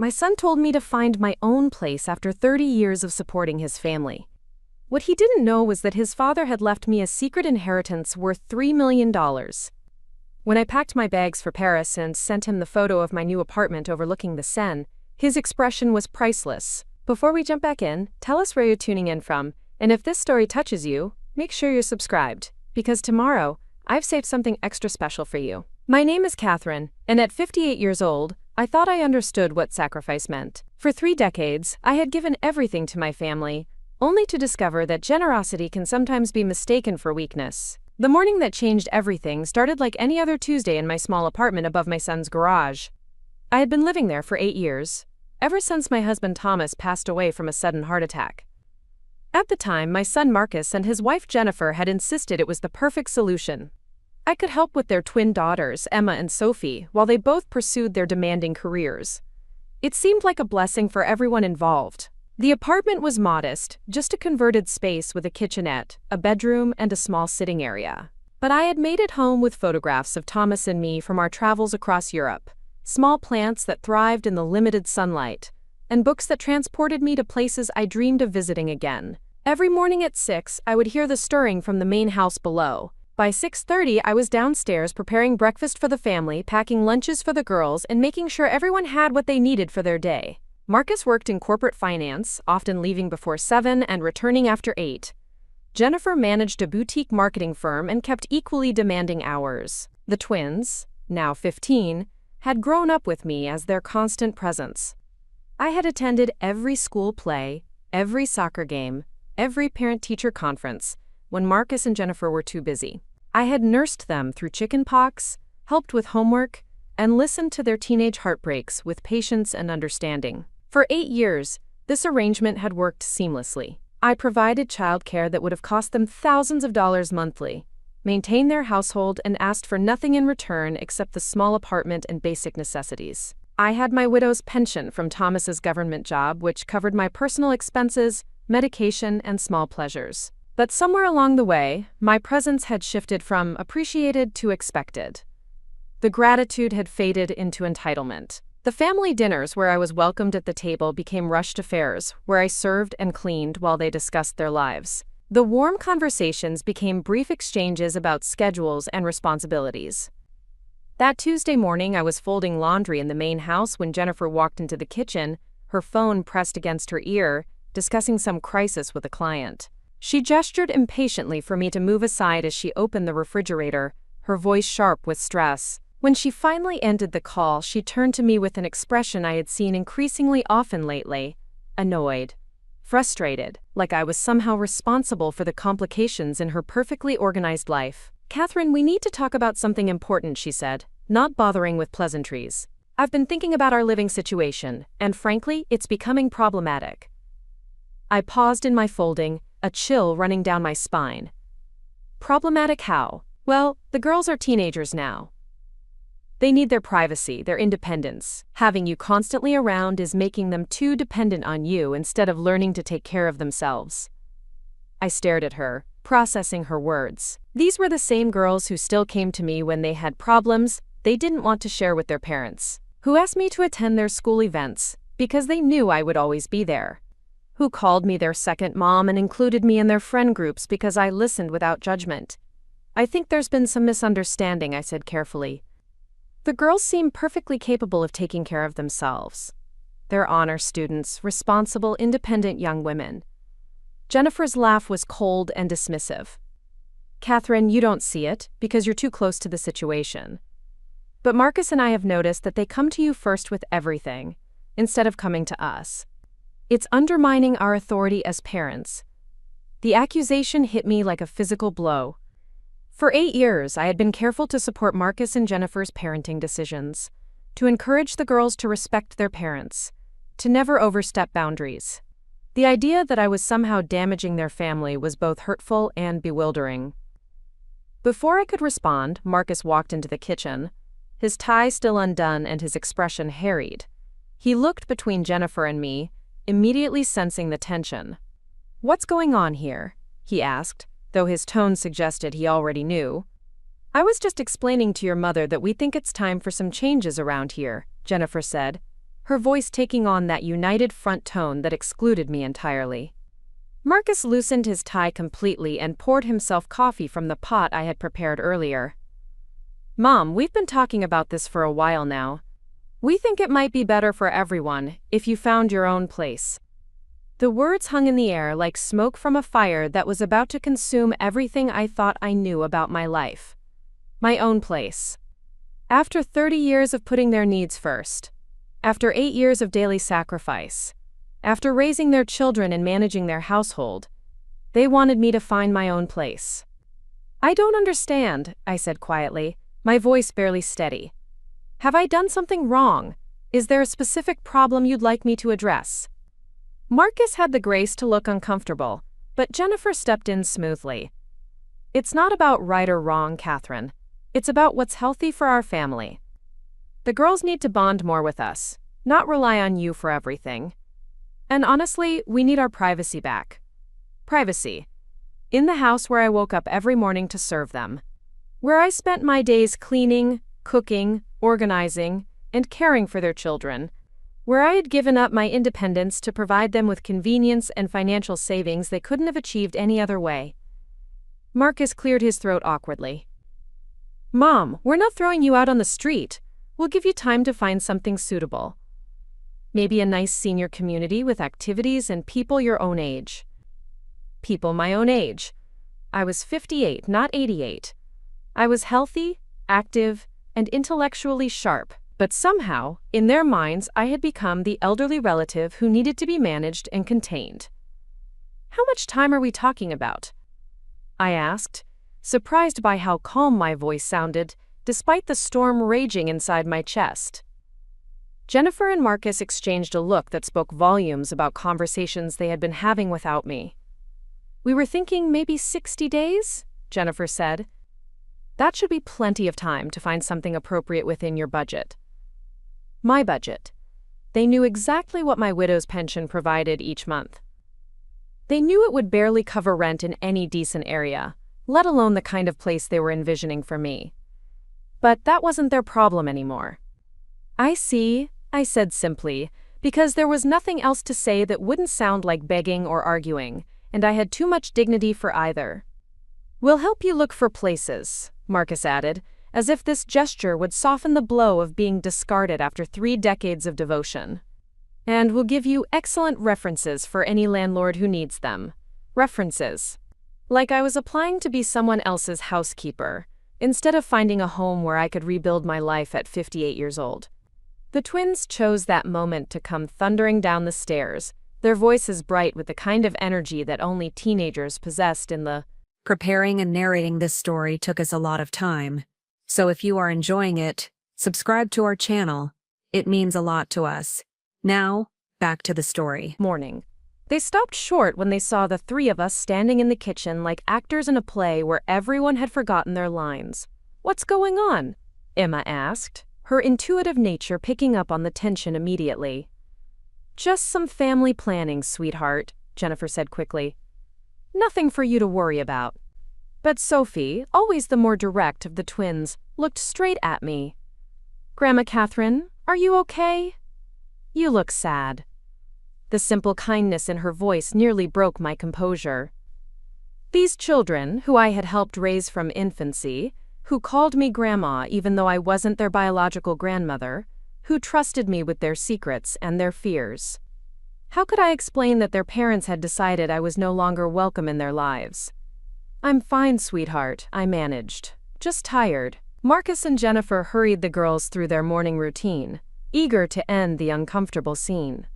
my son told me to find my own place after 30 years of supporting his family. What he didn't know was that his father had left me a secret inheritance worth $3 million. When I packed my bags for Paris and sent him the photo of my new apartment overlooking the Seine, his expression was priceless. Before we jump back in, tell us where you're tuning in from, and if this story touches you, make sure you're subscribed, because tomorrow, I've saved something extra special for you. My name is Catherine, and at 58 years old, I thought I understood what sacrifice meant. For 3 decades, I had given everything to my family, only to discover that generosity can sometimes be mistaken for weakness. The morning that changed everything started like any other Tuesday in my small apartment above my son's garage. I had been living there for 8 years, ever since my husband Thomas passed away from a sudden heart attack. At the time, my son Marcus and his wife Jennifer had insisted it was the perfect solution. I could help with their twin daughters, Emma and Sophie, while they both pursued their demanding careers. It seemed like a blessing for everyone involved. The apartment was modest, just a converted space with a kitchenette, a bedroom, and a small sitting area. But I had made it home with photographs of Thomas and me from our travels across Europe, small plants that thrived in the limited sunlight, and books that transported me to places I dreamed of visiting again. Every morning at 6, I would hear the stirring from the main house below. By 6:30, I was downstairs preparing breakfast for the family, packing lunches for the girls, and making sure everyone had what they needed for their day. Marcus worked in corporate finance, often leaving before 7 and returning after 8. Jennifer managed a boutique marketing firm and kept equally demanding hours. The twins, now 15, had grown up with me as their constant presence. I had attended every school play, every soccer game, every parent-teacher conference, when Marcus and Jennifer were too busy. I had nursed them through chicken pox, helped with homework, and listened to their teenage heartbreaks with patience and understanding. For 8 years, this arrangement had worked seamlessly. I provided childcare that would have cost them thousands of dollars monthly, maintained their household, and asked for nothing in return except the small apartment and basic necessities. I had my widow's pension from Thomas's government job, which covered my personal expenses, medication, and small pleasures. But somewhere along the way, my presence had shifted from appreciated to expected. The gratitude had faded into entitlement. The family dinners where I was welcomed at the table became rushed affairs, where I served and cleaned while they discussed their lives. The warm conversations became brief exchanges about schedules and responsibilities. That Tuesday morning, I was folding laundry in the main house when Jennifer walked into the kitchen, her phone pressed against her ear, discussing some crisis with a client. She gestured impatiently for me to move aside as she opened the refrigerator, her voice sharp with stress. When she finally ended the call, she turned to me with an expression I had seen increasingly often lately: annoyed, frustrated, like I was somehow responsible for the complications in her perfectly organized life. "Catherine, we need to talk about something important," she said, not bothering with pleasantries. "I've been thinking about our living situation, and frankly, it's becoming problematic." I paused in my folding, a chill running down my spine. Problematic how? Well, the girls are teenagers now. They need their privacy, their independence. Having you constantly around is making them too dependent on you instead of learning to take care of themselves. I stared at her, processing her words. These were the same girls who still came to me when they had problems they didn't want to share with their parents, who asked me to attend their school events because they knew I would always be there, who called me their second mom and included me in their friend groups because I listened without judgment. "I think there's been some misunderstanding," I said carefully. "The girls seem perfectly capable of taking care of themselves. They're honor students, responsible, independent young women." Jennifer's laugh was cold and dismissive. "Catherine, you don't see it, because you're too close to the situation. But Marcus and I have noticed that they come to you first with everything, instead of coming to us. It's undermining our authority as parents." The accusation hit me like a physical blow. For 8 years, I had been careful to support Marcus and Jennifer's parenting decisions, to encourage the girls to respect their parents, to never overstep boundaries. The idea that I was somehow damaging their family was both hurtful and bewildering. Before I could respond, Marcus walked into the kitchen, his tie still undone and his expression harried. He looked between Jennifer and me, immediately sensing the tension. "What's going on here?" he asked, though his tone suggested he already knew. "I was just explaining to your mother that we think it's time for some changes around here," Jennifer said, her voice taking on that united front tone that excluded me entirely. Marcus loosened his tie completely and poured himself coffee from the pot I had prepared earlier. "Mom, we've been talking about this for a while now. We think it might be better for everyone if you found your own place." The words hung in the air like smoke from a fire that was about to consume everything I thought I knew about my life. My own place. After 30 years of putting their needs first. After 8 years of daily sacrifice. After raising their children and managing their household. They wanted me to find my own place. "I don't understand," I said quietly, my voice barely steady. "Have I done something wrong? Is there a specific problem you'd like me to address?" Marcus had the grace to look uncomfortable, but Jennifer stepped in smoothly. "It's not about right or wrong, Catherine. It's about what's healthy for our family. The girls need to bond more with us, not rely on you for everything. And honestly, we need our privacy back. Privacy. In the house where I woke up every morning to serve them. Where I spent my days cleaning, cooking, organizing, and caring for their children. Where I had given up my independence to provide them with convenience and financial savings they couldn't have achieved any other way." Marcus cleared his throat awkwardly. "Mom, we're not throwing you out on the street. We'll give you time to find something suitable. Maybe a nice senior community with activities and people your own age." People my own age. I was 58, not 88. I was healthy, active, and intellectually sharp, but somehow, in their minds, I had become the elderly relative who needed to be managed and contained. "How much time are we talking about?" I asked, surprised by how calm my voice sounded, despite the storm raging inside my chest. Jennifer and Marcus exchanged a look that spoke volumes about conversations they had been having without me. "We were thinking maybe 60 days, Jennifer said. "That should be plenty of time to find something appropriate within your budget." My budget. They knew exactly what my widow's pension provided each month. They knew it would barely cover rent in any decent area, let alone the kind of place they were envisioning for me. But that wasn't their problem anymore. "I see," I said simply, because there was nothing else to say that wouldn't sound like begging or arguing, and I had too much dignity for either. "We'll help you look for places," Marcus added, as if this gesture would soften the blow of being discarded after 3 decades of devotion. "And we'll give you excellent references for any landlord who needs them." References. Like I was applying to be someone else's housekeeper, instead of finding a home where I could rebuild my life at 58 years old. The twins chose that moment to come thundering down the stairs, their voices bright with the kind of energy that only teenagers possessed in the Preparing and narrating this story took us a lot of time. So if you are enjoying it, subscribe to our channel. It means a lot to us. Now, back to the story. morning. They stopped short when they saw the 3 of us standing in the kitchen like actors in a play where everyone had forgotten their lines. "What's going on?" Emma asked, her intuitive nature picking up on the tension immediately. "Just some family planning, sweetheart," Jennifer said quickly. "Nothing for you to worry about." But Sophie, always the more direct of the twins, looked straight at me. "Grandma Catherine, are you okay? You look sad." The simple kindness in her voice nearly broke my composure. These children, who I had helped raise from infancy, who called me grandma even though I wasn't their biological grandmother, who trusted me with their secrets and their fears. How could I explain that their parents had decided I was no longer welcome in their lives? "I'm fine, sweetheart," I managed. "Just tired." Marcus and Jennifer hurried the girls through their morning routine, eager to end the uncomfortable scene.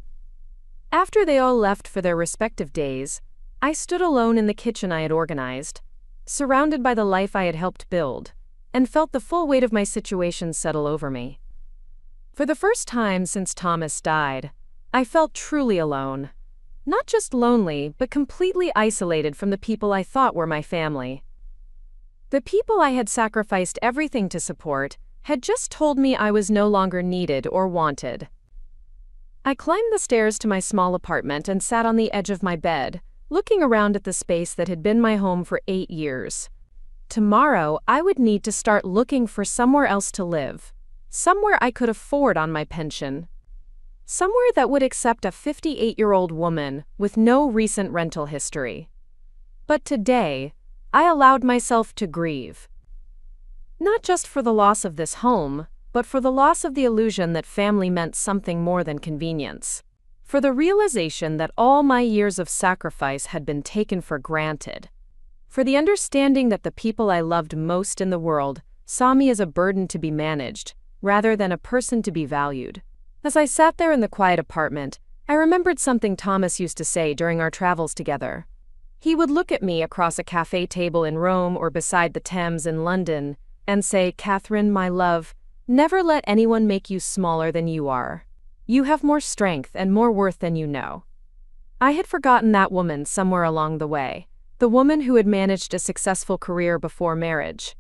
After they all left for their respective days, I stood alone in the kitchen I had organized, surrounded by the life I had helped build, and felt the full weight of my situation settle over me. For the first time since Thomas died, I felt truly alone. Not just lonely, but completely isolated from the people I thought were my family. The people I had sacrificed everything to support had just told me I was no longer needed or wanted. I climbed the stairs to my small apartment and sat on the edge of my bed, looking around at the space that had been my home for 8 years. Tomorrow, I would need to start looking for somewhere else to live, somewhere I could afford on my pension. Somewhere that would accept a 58-year-old woman with no recent rental history. But today, I allowed myself to grieve. Not just for the loss of this home, but for the loss of the illusion that family meant something more than convenience. For the realization that all my years of sacrifice had been taken for granted. For the understanding that the people I loved most in the world saw me as a burden to be managed, rather than a person to be valued. As I sat there in the quiet apartment, I remembered something Thomas used to say during our travels together. He would look at me across a cafe table in Rome or beside the Thames in London and say, "Catherine, my love, never let anyone make you smaller than you are. You have more strength and more worth than you know." I had forgotten that woman somewhere along the way, the woman who had managed a successful career before marriage,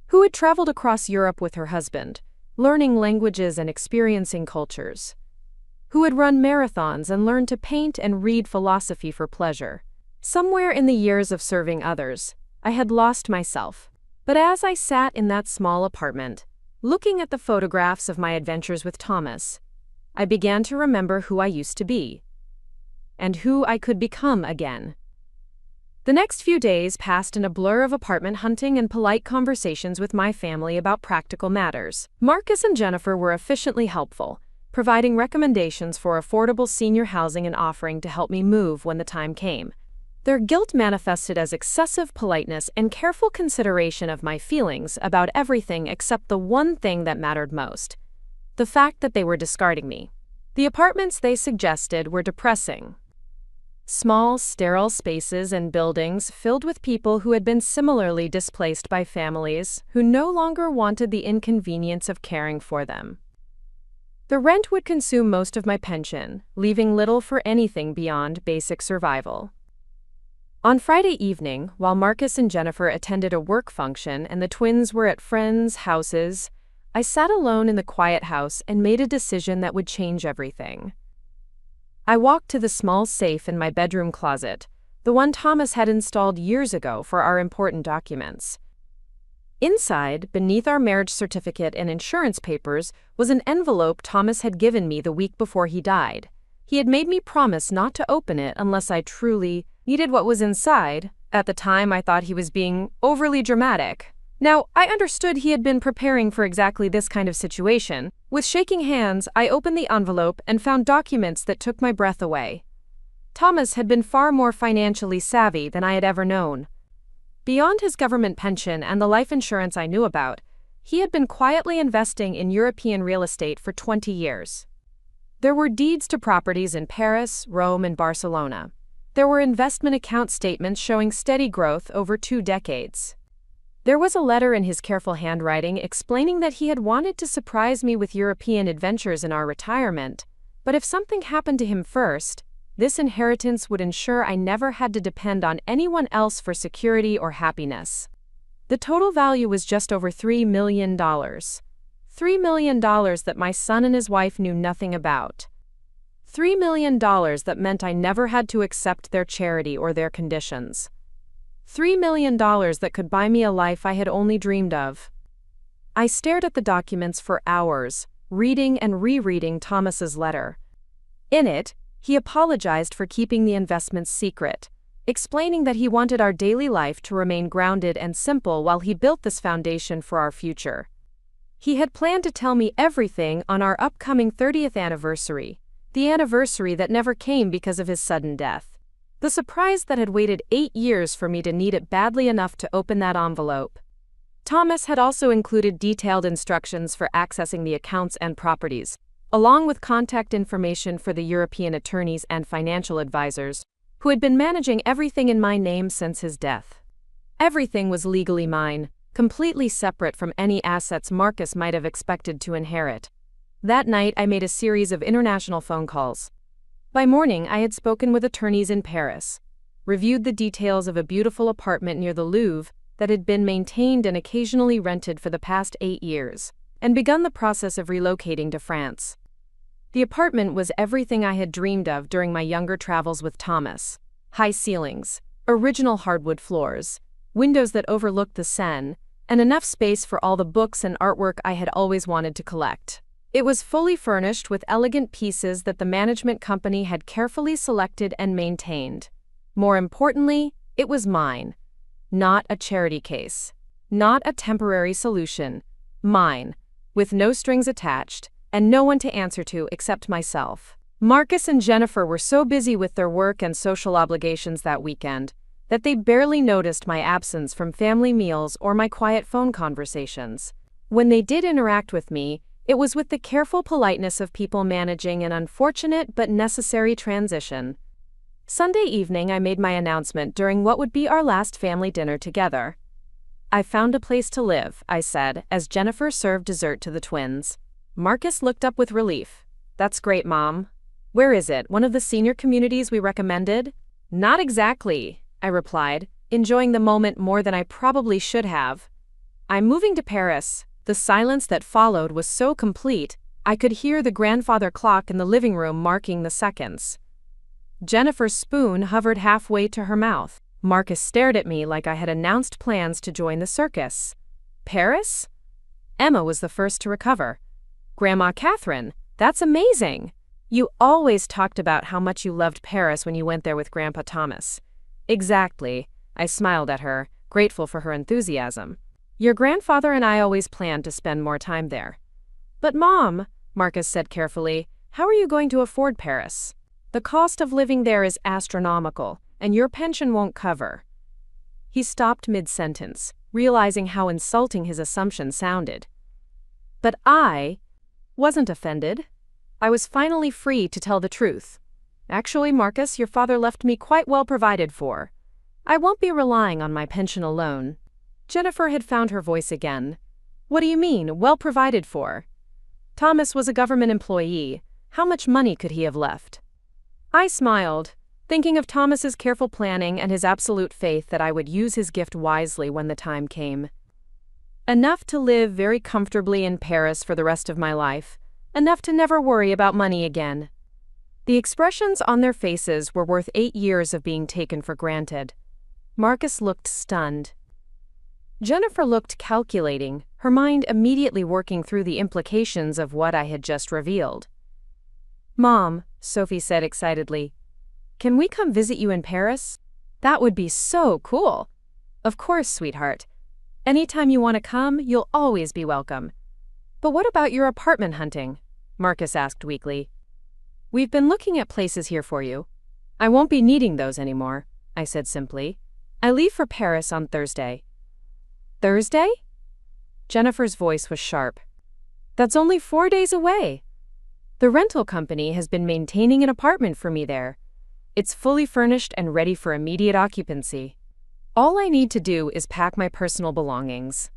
who had traveled across Europe with her husband, learning languages and experiencing cultures, who had run marathons and learned to paint and read philosophy for pleasure. Somewhere in the years of serving others, I had lost myself. But as I sat in that small apartment, looking at the photographs of my adventures with Thomas, I began to remember who I used to be, and who I could become again. The next few days passed in a blur of apartment hunting and polite conversations with my family about practical matters. Marcus and Jennifer were efficiently helpful, providing recommendations for affordable senior housing and offering to help me move when the time came. Their guilt manifested as excessive politeness and careful consideration of my feelings about everything except the one thing that mattered most: the fact that they were discarding me. The apartments they suggested were depressing. Small, sterile spaces and buildings filled with people who had been similarly displaced by families who no longer wanted the inconvenience of caring for them. The rent would consume most of my pension, leaving little for anything beyond basic survival. On Friday evening, while Marcus and Jennifer attended a work function and the twins were at friends' houses, I sat alone in the quiet house and made a decision that would change everything. I walked to the small safe in my bedroom closet, the one Thomas had installed years ago for our important documents. Inside, beneath our marriage certificate and insurance papers, was an envelope Thomas had given me the week before he died. He had made me promise not to open it unless I truly needed what was inside. At the time, I thought he was being overly dramatic. Now, I understood he had been preparing for exactly this kind of situation. With shaking hands, I opened the envelope and found documents that took my breath away. Thomas had been far more financially savvy than I had ever known. Beyond his government pension and the life insurance I knew about, he had been quietly investing in European real estate for 20 years. There were deeds to properties in Paris, Rome, and Barcelona. There were investment account statements showing steady growth over 2 decades. There was a letter in his careful handwriting explaining that he had wanted to surprise me with European adventures in our retirement, but if something happened to him first, this inheritance would ensure I never had to depend on anyone else for security or happiness. The total value was just over $3 million. $3 million that my son and his wife knew nothing about. $3 million that meant I never had to accept their charity or their conditions. $3 million that could buy me a life I had only dreamed of. I stared at the documents for hours, reading and rereading Thomas's letter. In it, he apologized for keeping the investments secret, explaining that he wanted our daily life to remain grounded and simple while he built this foundation for our future. He had planned to tell me everything on our upcoming 30th anniversary, the anniversary that never came because of his sudden death. The surprise that had waited 8 years for me to need it badly enough to open that envelope. Thomas had also included detailed instructions for accessing the accounts and properties, along with contact information for the European attorneys and financial advisors, who had been managing everything in my name since his death. Everything was legally mine, completely separate from any assets Marcus might have expected to inherit. That night, I made a series of international phone calls. By morning, I had spoken with attorneys in Paris, reviewed the details of a beautiful apartment near the Louvre that had been maintained and occasionally rented for the past 8 years, and begun the process of relocating to France. The apartment was everything I had dreamed of during my younger travels with Thomas. High ceilings, original hardwood floors, windows that overlooked the Seine, and enough space for all the books and artwork I had always wanted to collect. It was fully furnished with elegant pieces that the management company had carefully selected and maintained. More importantly, it was mine. Not a charity case. Not a temporary solution. Mine, with no strings attached, and no one to answer to except myself. Marcus and Jennifer were so busy with their work and social obligations that weekend that they barely noticed my absence from family meals or my quiet phone conversations. When they did interact with me, it was with the careful politeness of people managing an unfortunate but necessary transition. Sunday evening, I made my announcement during what would be our last family dinner together. "I found a place to live," I said, as Jennifer served dessert to the twins. Marcus looked up with relief. "That's great, Mom. Where is it? One of the senior communities we recommended?" "Not exactly," I replied, enjoying the moment more than I probably should have. "I'm moving to Paris." The silence that followed was so complete, I could hear the grandfather clock in the living room marking the seconds. Jennifer's spoon hovered halfway to her mouth. Marcus stared at me like I had announced plans to join the circus. "Paris?" Emma was the first to recover. "Grandma Catherine, that's amazing. You always talked about how much you loved Paris when you went there with Grandpa Thomas." "Exactly," I smiled at her, grateful for her enthusiasm. "Your grandfather and I always planned to spend more time there." "But Mom," Marcus said carefully, "how are you going to afford Paris? The cost of living there is astronomical, and your pension won't cover." He stopped mid-sentence, realizing how insulting his assumption sounded. But I wasn't offended. I was finally free to tell the truth. "Actually, Marcus, your father left me quite well provided for. I won't be relying on my pension alone." Jennifer had found her voice again. "What do you mean, well provided for?" "Thomas was a government employee. How much money could he have left?" I smiled, thinking of Thomas's careful planning and his absolute faith that I would use his gift wisely when the time came. Enough to live very comfortably in Paris for the rest of my life. Enough to never worry about money again. The expressions on their faces were worth 8 years of being taken for granted. Marcus looked stunned. Jennifer looked calculating, her mind immediately working through the implications of what I had just revealed. "Mom," Sophie said excitedly, "can we come visit you in Paris? That would be so cool." "Of course, sweetheart. Anytime you want to come, you'll always be welcome." "But what about your apartment hunting?" Marcus asked weakly. "We've been looking at places here for you." "I won't be needing those anymore," I said simply. "I leave for Paris on Thursday." "Thursday?" Jennifer's voice was sharp. "That's only 4 days away. The rental company has been maintaining an apartment for me there. It's fully furnished and ready for immediate occupancy. All I need to do is pack my personal belongings."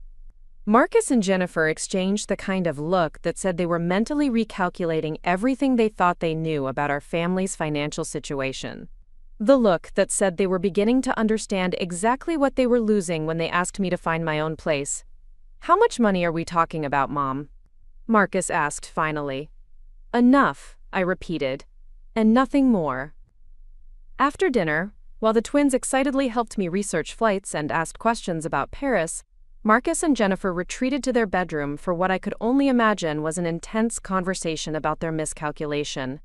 Marcus and Jennifer exchanged the kind of look that said they were mentally recalculating everything they thought they knew about our family's financial situation. The look that said they were beginning to understand exactly what they were losing when they asked me to find my own place. "How much money are we talking about, Mom?" Marcus asked finally. "Enough," I repeated, "and nothing more." After dinner, while the twins excitedly helped me research flights and asked questions about Paris, Marcus and Jennifer retreated to their bedroom for what I could only imagine was an intense conversation about their miscalculation.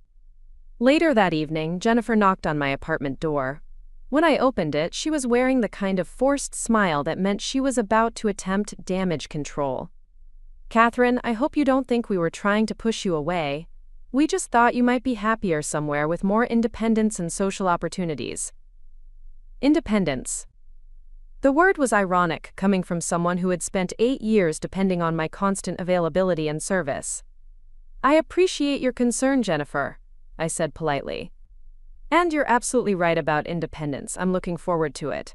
Later that evening, Jennifer knocked on my apartment door. When I opened it, she was wearing the kind of forced smile that meant she was about to attempt damage control. "Catherine, I hope you don't think we were trying to push you away. We just thought you might be happier somewhere with more independence and social opportunities." Independence. The word was ironic, coming from someone who had spent 8 years depending on my constant availability and service. "I appreciate your concern, Jennifer," I said politely. "And you're absolutely right about independence. I'm looking forward to it.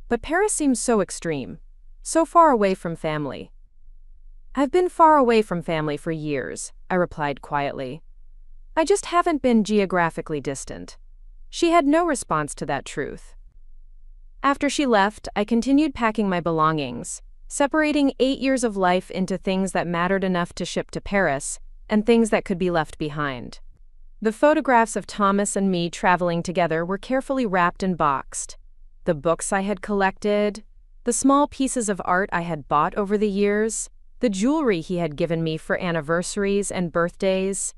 But Paris seems so extreme, so far away from family." "I've been far away from family for years," I replied quietly. "I just haven't been geographically distant." She had no response to that truth. After she left, I continued packing my belongings, separating 8 years of life into things that mattered enough to ship to Paris and things that could be left behind. The photographs of Thomas and me traveling together were carefully wrapped and boxed. The books I had collected, the small pieces of art I had bought over the years, The jewelry he had given me for anniversaries and birthdays.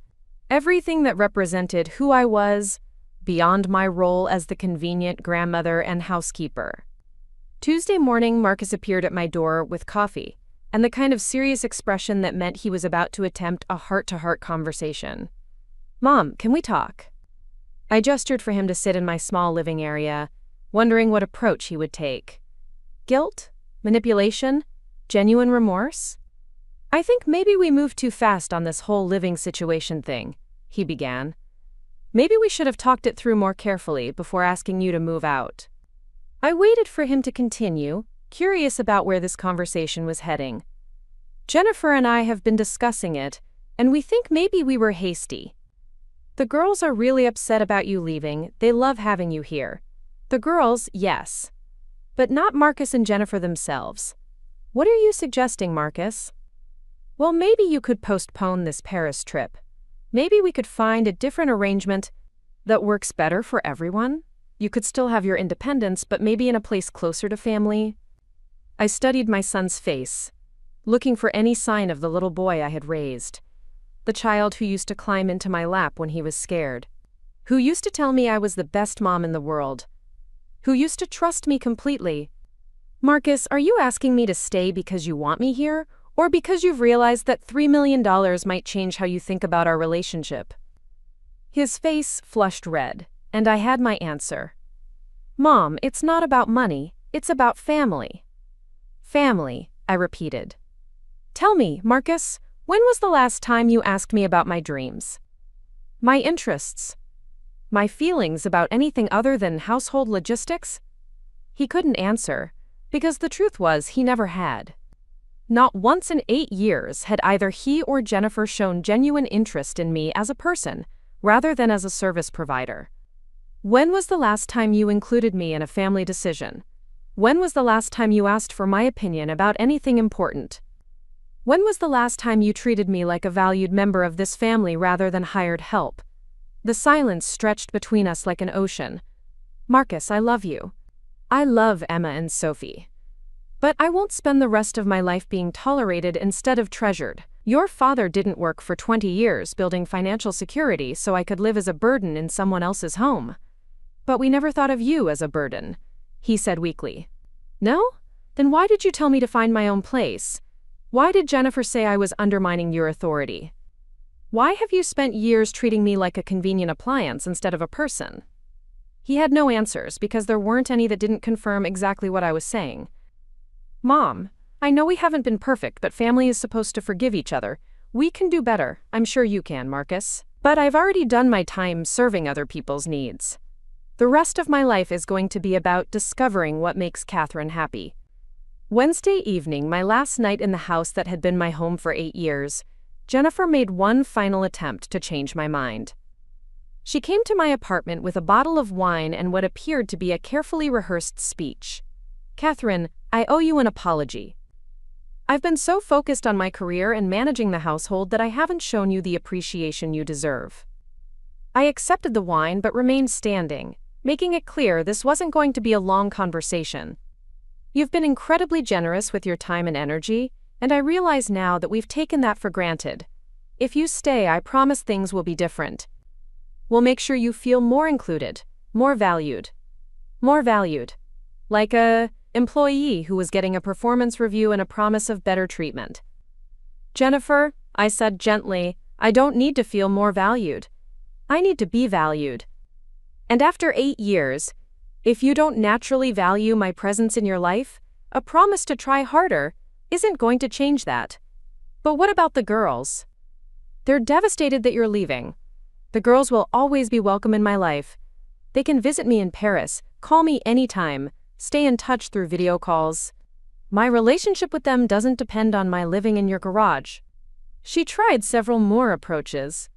Everything that represented who I was, beyond my role as the convenient grandmother and housekeeper. Tuesday morning, Marcus appeared at my door with coffee, and the kind of serious expression that meant he was about to attempt a heart-to-heart conversation. "Mom, can we talk?" I gestured for him to sit in my small living area, wondering what approach he would take. Guilt? Manipulation? Genuine remorse? "I think maybe we moved too fast on this whole living situation thing," he began. "Maybe we should have talked it through more carefully before asking you to move out." I waited for him to continue, curious about where this conversation was heading. "Jennifer and I have been discussing it, and we think maybe we were hasty. The girls are really upset about you leaving. They love having you here. The girls, yes. But not Marcus and Jennifer themselves. What are you suggesting, Marcus?" "Well, maybe you could postpone this Paris trip. Maybe we could find a different arrangement that works better for everyone. You could still have your independence, but maybe in a place closer to family." I studied my son's face, looking for any sign of the little boy I had raised. The child who used to climb into my lap when he was scared. Who used to tell me I was the best mom in the world. Who used to trust me completely. "Marcus, are you asking me to stay because you want me here, or because you've realized that $3 million might change how you think about our relationship?" His face flushed red, and I had my answer. "Mom, it's not about money, it's about family." "Family," I repeated. "Tell me, Marcus, when was the last time you asked me about my dreams? My interests? My feelings about anything other than household logistics?" He couldn't answer, because the truth was he never had. Not once in 8 years had either he or Jennifer shown genuine interest in me as a person, rather than as a service provider. "When was the last time you included me in a family decision? When was the last time you asked for my opinion about anything important? When was the last time you treated me like a valued member of this family rather than hired help?" The silence stretched between us like an ocean. "Marcus, I love you. I love Emma and Sophie. But I won't spend the rest of my life being tolerated instead of treasured. Your father didn't work for 20 years building financial security so I could live as a burden in someone else's home. But we never thought of you as a burden," he said weakly. "No? Then why did you tell me to find my own place? Why did Jennifer say I was undermining your authority? Why have you spent years treating me like a convenient appliance instead of a person?" He had no answers because there weren't any that didn't confirm exactly what I was saying. "Mom, I know we haven't been perfect, but family is supposed to forgive each other. We can do better. I'm sure you can, Marcus. But I've already done my time serving other people's needs. The rest of my life is going to be about discovering what makes Catherine happy." Wednesday evening, my last night in the house that had been my home for 8 years, Jennifer made one final attempt to change my mind. She came to my apartment with a bottle of wine and what appeared to be a carefully rehearsed speech. "Catherine, I owe you an apology. I've been so focused on my career and managing the household that I haven't shown you the appreciation you deserve." I accepted the wine but remained standing, making it clear this wasn't going to be a long conversation. "You've been incredibly generous with your time and energy, and I realize now that we've taken that for granted. If you stay, I promise things will be different. We'll make sure you feel more included, more valued. More valued. Like a employee who was getting a performance review and a promise of better treatment." "Jennifer," I said gently, "I don't need to feel more valued. I need to be valued. And after 8 years, if you don't naturally value my presence in your life, a promise to try harder isn't going to change that. But what about the girls? They're devastated that you're leaving. The girls will always be welcome in my life. They can visit me in Paris, call me anytime, stay in touch through video calls. My relationship with them doesn't depend on my living in your garage." She tried several more approaches.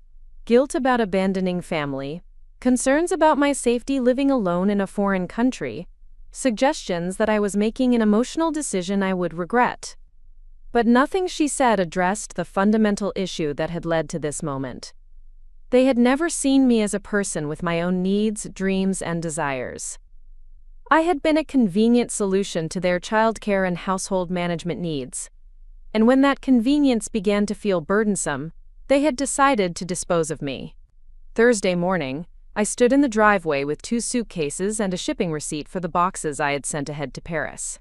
Guilt about abandoning family, concerns about my safety living alone in a foreign country, suggestions that I was making an emotional decision I would regret. But nothing she said addressed the fundamental issue that had led to this moment. They had never seen me as a person with my own needs, dreams, and desires. I had been a convenient solution to their childcare and household management needs. And when that convenience began to feel burdensome, they had decided to dispose of me. Thursday morning, I stood in the driveway with 2 suitcases and a shipping receipt for the boxes I had sent ahead to Paris.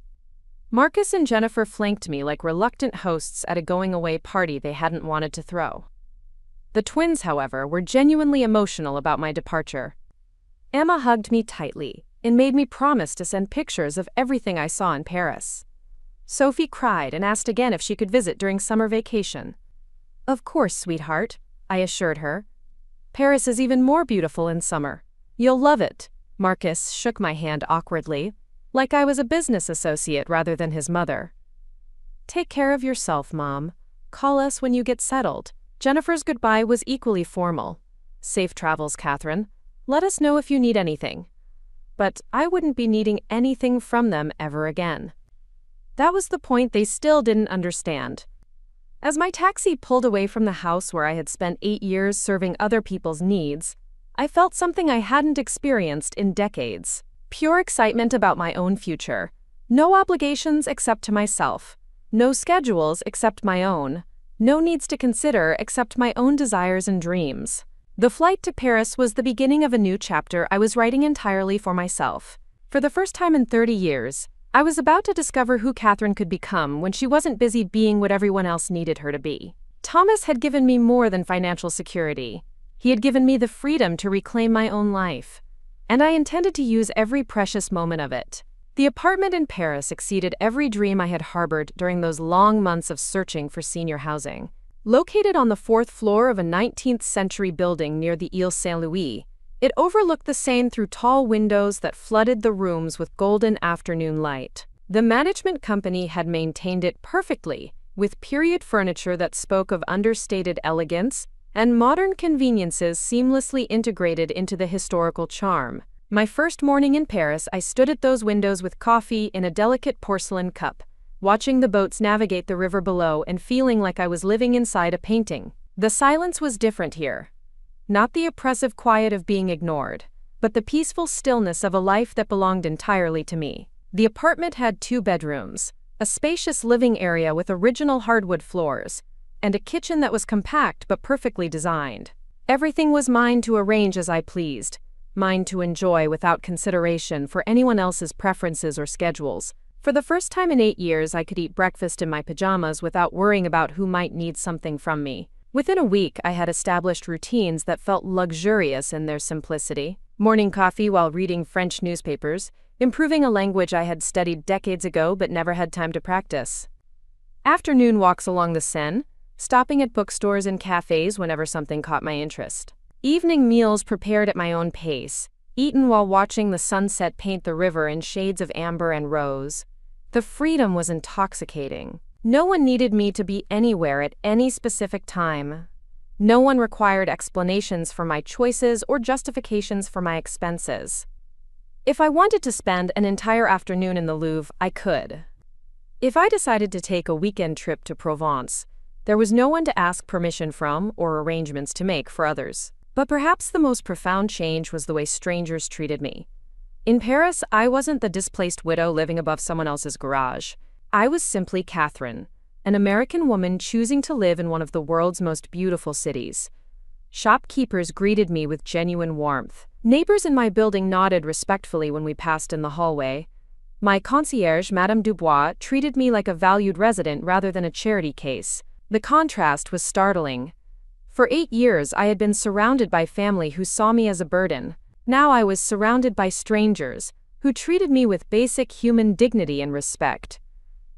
Marcus and Jennifer flanked me like reluctant hosts at a going-away party they hadn't wanted to throw. The twins, however, were genuinely emotional about my departure. Emma hugged me tightly and made me promise to send pictures of everything I saw in Paris. Sophie cried and asked again if she could visit during summer vacation. "Of course, sweetheart," I assured her. "Paris is even more beautiful in summer. You'll love it." Marcus shook my hand awkwardly, like I was a business associate rather than his mother. "Take care of yourself, Mom. Call us when you get settled." Jennifer's goodbye was equally formal. "Safe travels, Catherine. Let us know if you need anything." But I wouldn't be needing anything from them ever again. That was the point they still didn't understand. As my taxi pulled away from the house where I had spent 8 years serving other people's needs, I felt something I hadn't experienced in decades. Pure excitement about my own future. No obligations except to myself. No schedules except my own. No needs to consider except my own desires and dreams. The flight to Paris was the beginning of a new chapter I was writing entirely for myself. For the first time in 30 years, I was about to discover who Catherine could become when she wasn't busy being what everyone else needed her to be. Thomas had given me more than financial security. He had given me the freedom to reclaim my own life. And I intended to use every precious moment of it. The apartment in Paris exceeded every dream I had harbored during those long months of searching for senior housing. Located on the 4th floor of a 19th-century building near the Ile Saint-Louis, it overlooked the Seine through tall windows that flooded the rooms with golden afternoon light. The management company had maintained it perfectly, with period furniture that spoke of understated elegance and modern conveniences seamlessly integrated into the historical charm. My first morning in Paris, I stood at those windows with coffee in a delicate porcelain cup, watching the boats navigate the river below and feeling like I was living inside a painting. The silence was different here. Not the oppressive quiet of being ignored, but the peaceful stillness of a life that belonged entirely to me. The apartment had 2 bedrooms, a spacious living area with original hardwood floors, and a kitchen that was compact but perfectly designed. Everything was mine to arrange as I pleased, mine to enjoy without consideration for anyone else's preferences or schedules. For the first time in 8 years, I could eat breakfast in my pajamas without worrying about who might need something from me. Within a week, I had established routines that felt luxurious in their simplicity. Morning coffee while reading French newspapers, improving a language I had studied decades ago but never had time to practice. Afternoon walks along the Seine, stopping at bookstores and cafes whenever something caught my interest. Evening meals prepared at my own pace, eaten while watching the sunset paint the river in shades of amber and rose. The freedom was intoxicating. No one needed me to be anywhere at any specific time. No one required explanations for my choices or justifications for my expenses. If I wanted to spend an entire afternoon in the Louvre, I could. If I decided to take a weekend trip to Provence, there was no one to ask permission from or arrangements to make for others. But perhaps the most profound change was the way strangers treated me. In Paris, I wasn't the displaced widow living above someone else's garage. I was simply Catherine, an American woman choosing to live in one of the world's most beautiful cities. Shopkeepers greeted me with genuine warmth. Neighbors in my building nodded respectfully when we passed in the hallway. My concierge, Madame Dubois, treated me like a valued resident rather than a charity case. The contrast was startling. For 8 years, I had been surrounded by family who saw me as a burden. Now I was surrounded by strangers who treated me with basic human dignity and respect.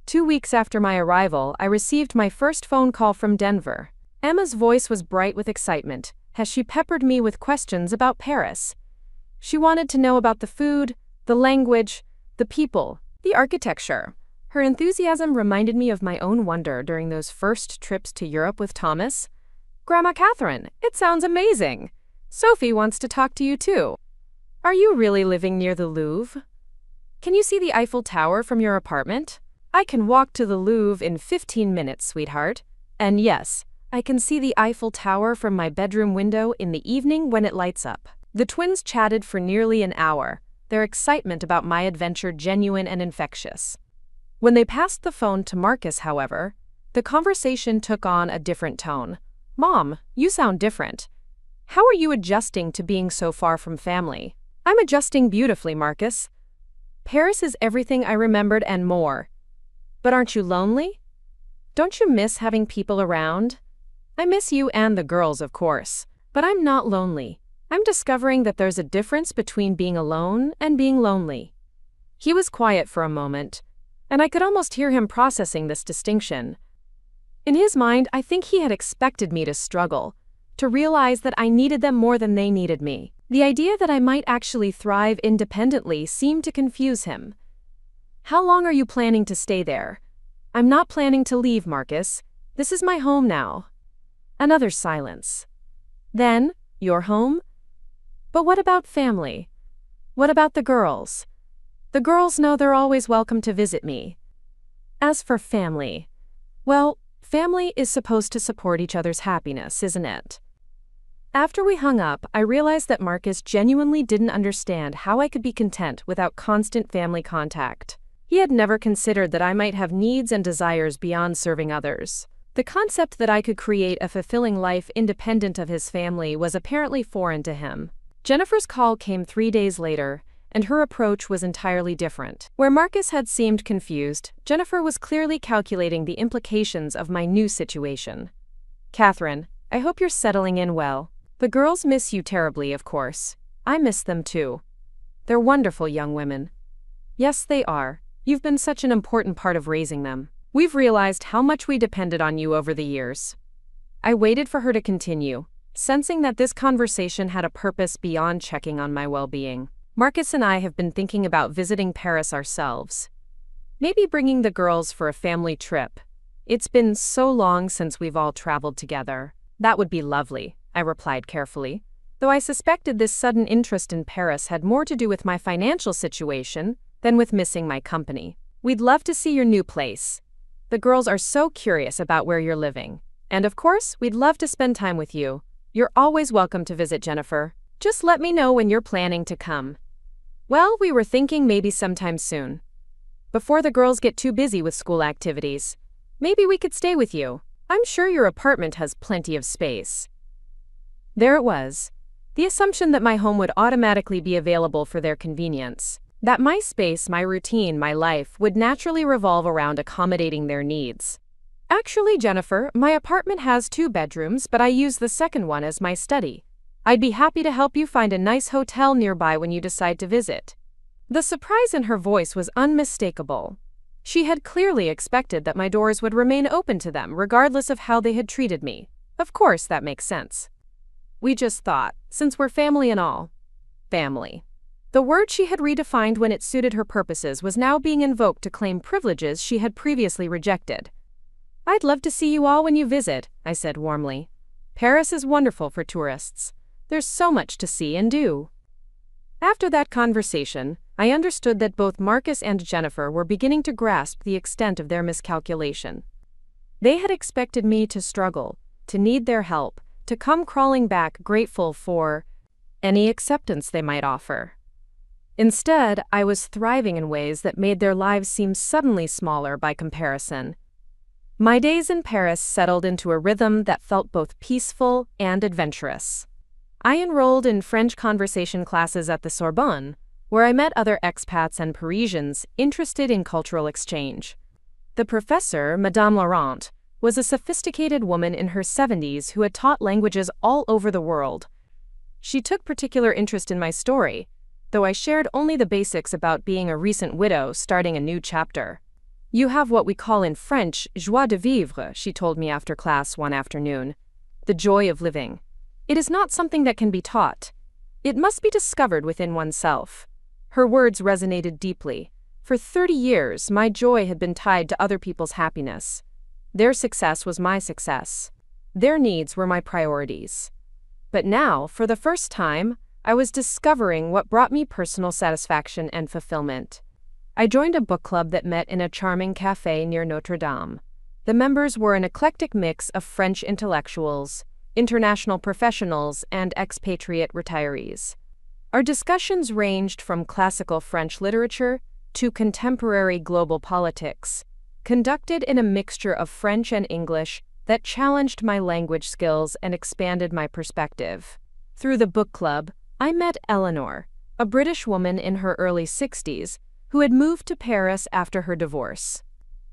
2 weeks after my arrival, I received my first phone call from Denver. Emma's voice was bright with excitement as she peppered me with questions about Paris. She wanted to know about the food, the language, the people, the architecture. Her enthusiasm reminded me of my own wonder during those first trips to Europe with Thomas. "Grandma Catherine, it sounds amazing. Sophie wants to talk to you too. Are you really living near the Louvre? Can you see the Eiffel Tower from your apartment? I can walk to the Louvre in 15 minutes, sweetheart. And yes, I can see the Eiffel Tower from my bedroom window in the evening when it lights up." The twins chatted for nearly an hour, their excitement about my adventure genuine and infectious. When they passed the phone to Marcus, however, The conversation took on a different tone. "Mom, you sound different. How are you adjusting to being so far from family?" "I'm adjusting beautifully, Marcus. Paris is everything I remembered and more. But aren't you lonely? Don't you miss having people around?" "I miss you and the girls, of course. But I'm not lonely. I'm discovering that there's a difference between being alone and being lonely." He was quiet for a moment, and I could almost hear him processing this distinction. In his mind, I think he had expected me to struggle, to realize that I needed them more than they needed me. The idea that I might actually thrive independently seemed to confuse him. "How long are you planning to stay there?" "I'm not planning to leave, Marcus. This is my home now." Another silence. "Then, your home? But what about family? What about the girls?" "The girls know they're always welcome to visit me." "As for family, well, family is supposed to support each other's happiness, isn't it?" After we hung up, I realized that Marcus genuinely didn't understand how I could be content without constant family contact. He had never considered that I might have needs and desires beyond serving others. The concept that I could create a fulfilling life independent of his family was apparently foreign to him. Jennifer's call came 3 days later, and her approach was entirely different. Where Marcus had seemed confused, Jennifer was clearly calculating the implications of my new situation. "Catherine, I hope you're settling in well. The girls miss you terribly, of course. I miss them too. They're wonderful young women." "Yes, they are. You've been such an important part of raising them. We've realized how much we depended on you over the years." I waited for her to continue, sensing that this conversation had a purpose beyond checking on my well-being. "Marcus and I have been thinking about visiting Paris ourselves. Maybe bringing the girls for a family trip. It's been so long since we've all traveled together." "That would be lovely," I replied carefully, though I suspected this sudden interest in Paris had more to do with my financial situation than with missing my company. "We'd love to see your new place. The girls are so curious about where you're living. And of course, we'd love to spend time with you. You're always welcome to visit, Jennifer. Just let me know when you're planning to come." "Well, we were thinking maybe sometime soon. Before the girls get too busy with school activities. Maybe we could stay with you. I'm sure your apartment has plenty of space." There it was. The assumption that my home would automatically be available for their convenience. That my space, my routine, my life would naturally revolve around accommodating their needs. "Actually, Jennifer, my apartment has 2 bedrooms, but I use the second one as my study. I'd be happy to help you find a nice hotel nearby when you decide to visit." The surprise in her voice was unmistakable. She had clearly expected that my doors would remain open to them regardless of how they had treated me. Of course, that makes sense. "We just thought, since we're family and all." Family. The word she had redefined when it suited her purposes was now being invoked to claim privileges she had previously rejected. "I'd love to see you all when you visit," I said warmly. "Paris is wonderful for tourists. There's so much to see and do." After that conversation, I understood that both Marcus and Jennifer were beginning to grasp the extent of their miscalculation. They had expected me to struggle, to need their help, to come crawling back grateful for any acceptance they might offer. Instead, I was thriving in ways that made their lives seem suddenly smaller by comparison. My days in Paris settled into a rhythm that felt both peaceful and adventurous. I enrolled in French conversation classes at the Sorbonne, where I met other expats and Parisians interested in cultural exchange. The professor, Madame Laurent, was a sophisticated woman in her 70s who had taught languages all over the world. She took particular interest in my story, though I shared only the basics about being a recent widow starting a new chapter. "You have what we call in French joie de vivre," she told me after class one afternoon. "The joy of living. It is not something that can be taught. It must be discovered within oneself." Her words resonated deeply. For 30 years, my joy had been tied to other people's happiness. Their success was my success. Their needs were my priorities. But now, for the first time, I was discovering what brought me personal satisfaction and fulfillment. I joined a book club that met in a charming café near Notre Dame. The members were an eclectic mix of French intellectuals, international professionals, and expatriate retirees. Our discussions ranged from classical French literature to contemporary global politics, conducted in a mixture of French and English that challenged my language skills and expanded my perspective. Through the book club, I met Eleanor, a British woman in her early 60s who had moved to Paris after her divorce.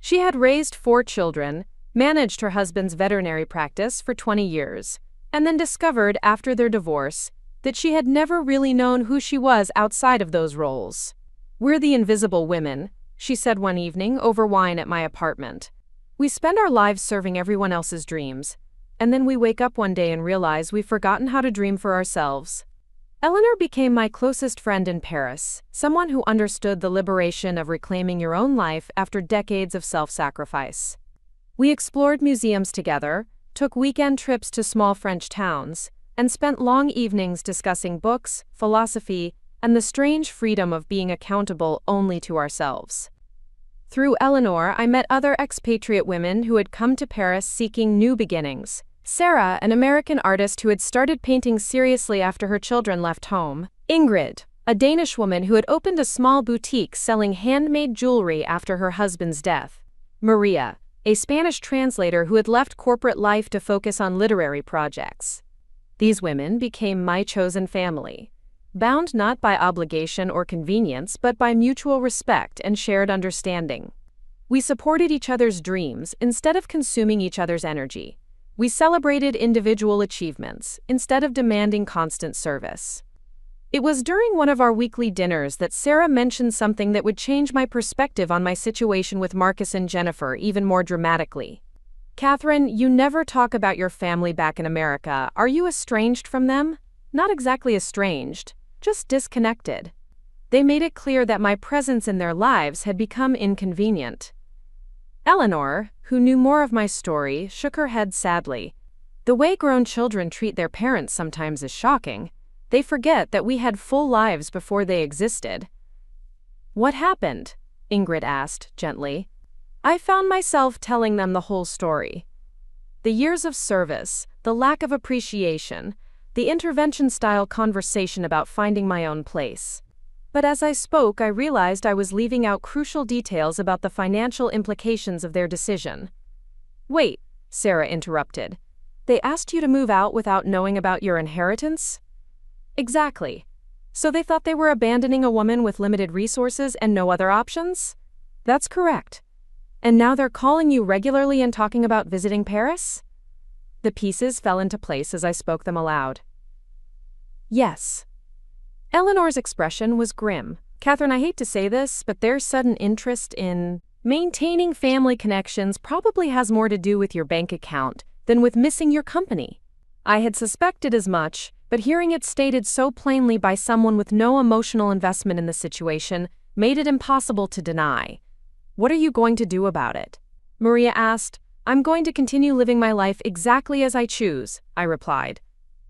She had raised 4 children, managed her husband's veterinary practice for 20 years, and then discovered after their divorce that she had never really known who she was outside of those roles. "We're the invisible women," she said one evening over wine at my apartment. "We spend our lives serving everyone else's dreams, and then we wake up one day and realize we've forgotten how to dream for ourselves." Eleanor became my closest friend in Paris, someone who understood the liberation of reclaiming your own life after decades of self-sacrifice. We explored museums together, took weekend trips to small French towns, and spent long evenings discussing books, philosophy, and the strange freedom of being accountable only to ourselves. Through Eleanor, I met other expatriate women who had come to Paris seeking new beginnings. Sarah, an American artist who had started painting seriously after her children left home. Ingrid, a Danish woman who had opened a small boutique selling handmade jewelry after her husband's death. Maria, a Spanish translator who had left corporate life to focus on literary projects. These women became my chosen family, bound not by obligation or convenience but by mutual respect and shared understanding. We supported each other's dreams instead of consuming each other's energy. We celebrated individual achievements instead of demanding constant service. It was during one of our weekly dinners that Sarah mentioned something that would change my perspective on my situation with Marcus and Jennifer even more dramatically. "Catherine, you never talk about your family back in America. Are you estranged from them?" "Not exactly estranged, just disconnected. They made it clear that my presence in their lives had become inconvenient." Eleanor, who knew more of my story, shook her head sadly. "The way grown children treat their parents sometimes is shocking. They forget that we had full lives before they existed." "What happened?" Ingrid asked, gently. I found myself telling them the whole story. The years of service, the lack of appreciation, the intervention-style conversation about finding my own place. But as I spoke, I realized I was leaving out crucial details about the financial implications of their decision. "Wait," Sarah interrupted. "They asked you to move out without knowing about your inheritance?" "Exactly. So they thought they were abandoning a woman with limited resources and no other options?" "That's correct. And now they're calling you regularly and talking about visiting Paris?" The pieces fell into place as I spoke them aloud. "Yes." Eleanor's expression was grim. "Catherine, I hate to say this, but their sudden interest in maintaining family connections probably has more to do with your bank account than with missing your company." I had suspected as much, but hearing it stated so plainly by someone with no emotional investment in the situation made it impossible to deny. "What are you going to do about it?" Maria asked. "I'm going to continue living my life exactly as I choose," I replied.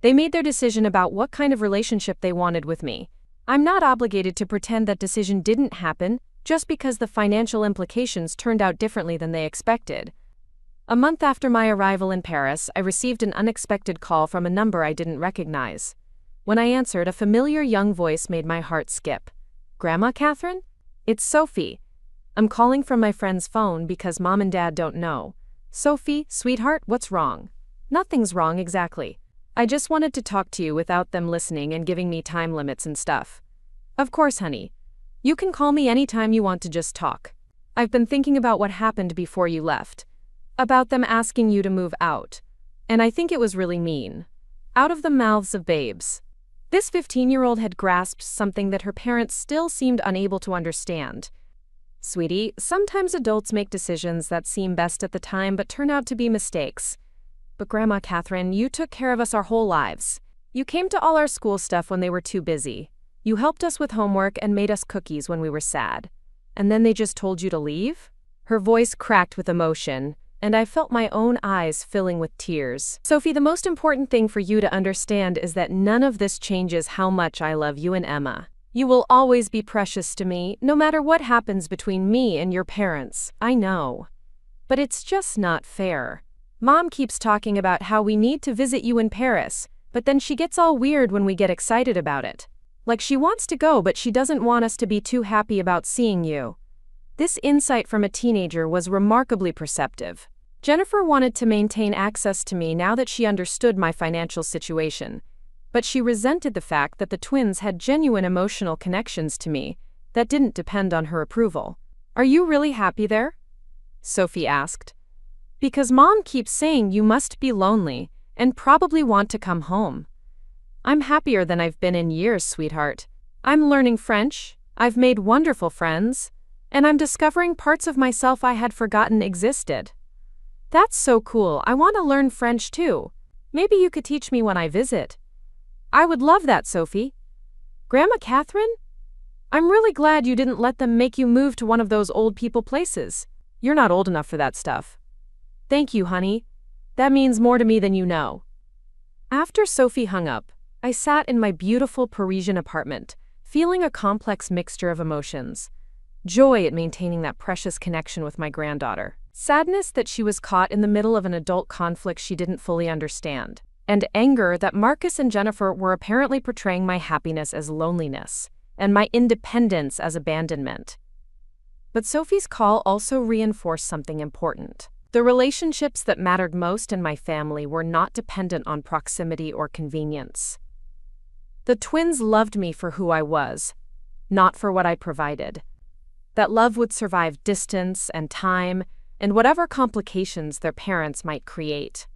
"They made their decision about what kind of relationship they wanted with me. I'm not obligated to pretend that decision didn't happen just because the financial implications turned out differently than they expected." A month after my arrival in Paris, I received an unexpected call from a number I didn't recognize. When I answered, a familiar young voice made my heart skip. "Grandma, Catherine? It's Sophie. I'm calling from my friend's phone because Mom and Dad don't know." "Sophie, sweetheart, what's wrong?" "Nothing's wrong exactly. I just wanted to talk to you without them listening and giving me time limits and stuff." "Of course, honey. You can call me anytime you want to just talk. I've been thinking about what happened before you left. About them asking you to move out. And I think it was really mean. Out of the mouths of babes." This 15-year-old had grasped something that her parents still seemed unable to understand. "Sweetie, sometimes adults make decisions that seem best at the time but turn out to be mistakes. But Grandma Catherine, you took care of us our whole lives. You came to all our school stuff when they were too busy. You helped us with homework and made us cookies when we were sad. And then they just told you to leave?" Her voice cracked with emotion, and I felt my own eyes filling with tears. "Sophie, the most important thing for you to understand is that none of this changes how much I love you and Emma. You will always be precious to me, no matter what happens between me and your parents, I know. But it's just not fair. Mom keeps talking about how we need to visit you in Paris, but then she gets all weird when we get excited about it. Like she wants to go, but she doesn't want us to be too happy about seeing you. This insight from a teenager was remarkably perceptive. Jennifer wanted to maintain access to me now that she understood my financial situation, but she resented the fact that the twins had genuine emotional connections to me that didn't depend on her approval. "Are you really happy there?" Sophie asked. "Because Mom keeps saying you must be lonely and probably want to come home." "I'm happier than I've been in years, sweetheart. I'm learning French, I've made wonderful friends, and I'm discovering parts of myself I had forgotten existed." "That's so cool, I want to learn French too. Maybe you could teach me when I visit." "I would love that, Sophie." "Grandma Catherine? I'm really glad you didn't let them make you move to one of those old people places. You're not old enough for that stuff." "Thank you, honey. That means more to me than you know." After Sophie hung up, I sat in my beautiful Parisian apartment, feeling a complex mixture of emotions. Joy at maintaining that precious connection with my granddaughter. Sadness that she was caught in the middle of an adult conflict she didn't fully understand. And anger that Marcus and Jennifer were apparently portraying my happiness as loneliness, and my independence as abandonment. But Sophie's call also reinforced something important. The relationships that mattered most in my family were not dependent on proximity or convenience. The twins loved me for who I was, not for what I provided. That love would survive distance and time and whatever complications their parents might create.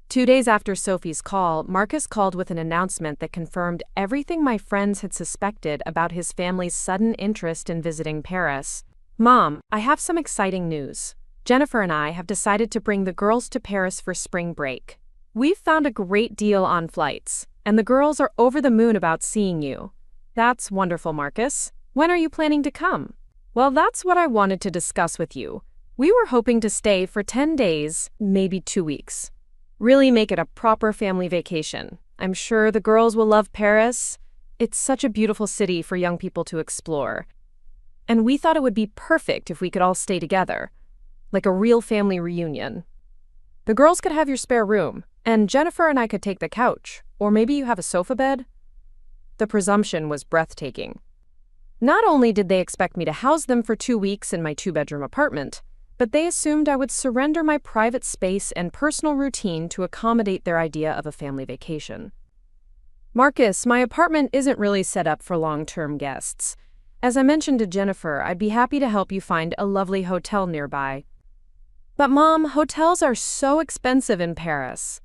2 days after Sophie's call, Marcus called with an announcement that confirmed everything my friends had suspected about his family's sudden interest in visiting Paris. "Mom, I have some exciting news. Jennifer and I have decided to bring the girls to Paris for spring break. We've found a great deal on flights, and the girls are over the moon about seeing you." "That's wonderful, Marcus. When are you planning to come?" "Well, that's what I wanted to discuss with you. We were hoping to stay for 10 days, maybe 2 weeks. Really make it a proper family vacation. I'm sure the girls will love Paris. It's such a beautiful city for young people to explore. And we thought it would be perfect if we could all stay together, like a real family reunion. The girls could have your spare room, and Jennifer and I could take the couch, or maybe you have a sofa bed." The presumption was breathtaking. Not only did they expect me to house them for 2 weeks in my 2-bedroom apartment, but they assumed I would surrender my private space and personal routine to accommodate their idea of a family vacation. "Marcus, my apartment isn't really set up for long-term guests. As I mentioned to Jennifer, I'd be happy to help you find a lovely hotel nearby." "But Mom, hotels are so expensive in Paris.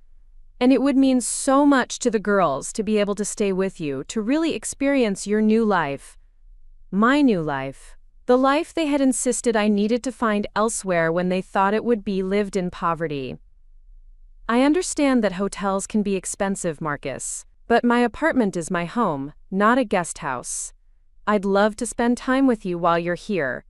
And it would mean so much to the girls to be able to stay with you, to really experience your new life." My new life. The life they had insisted I needed to find elsewhere when they thought it would be lived in poverty. "I understand that hotels can be expensive, Marcus, but my apartment is my home, not a guest house. I'd love to spend time with you while you're here,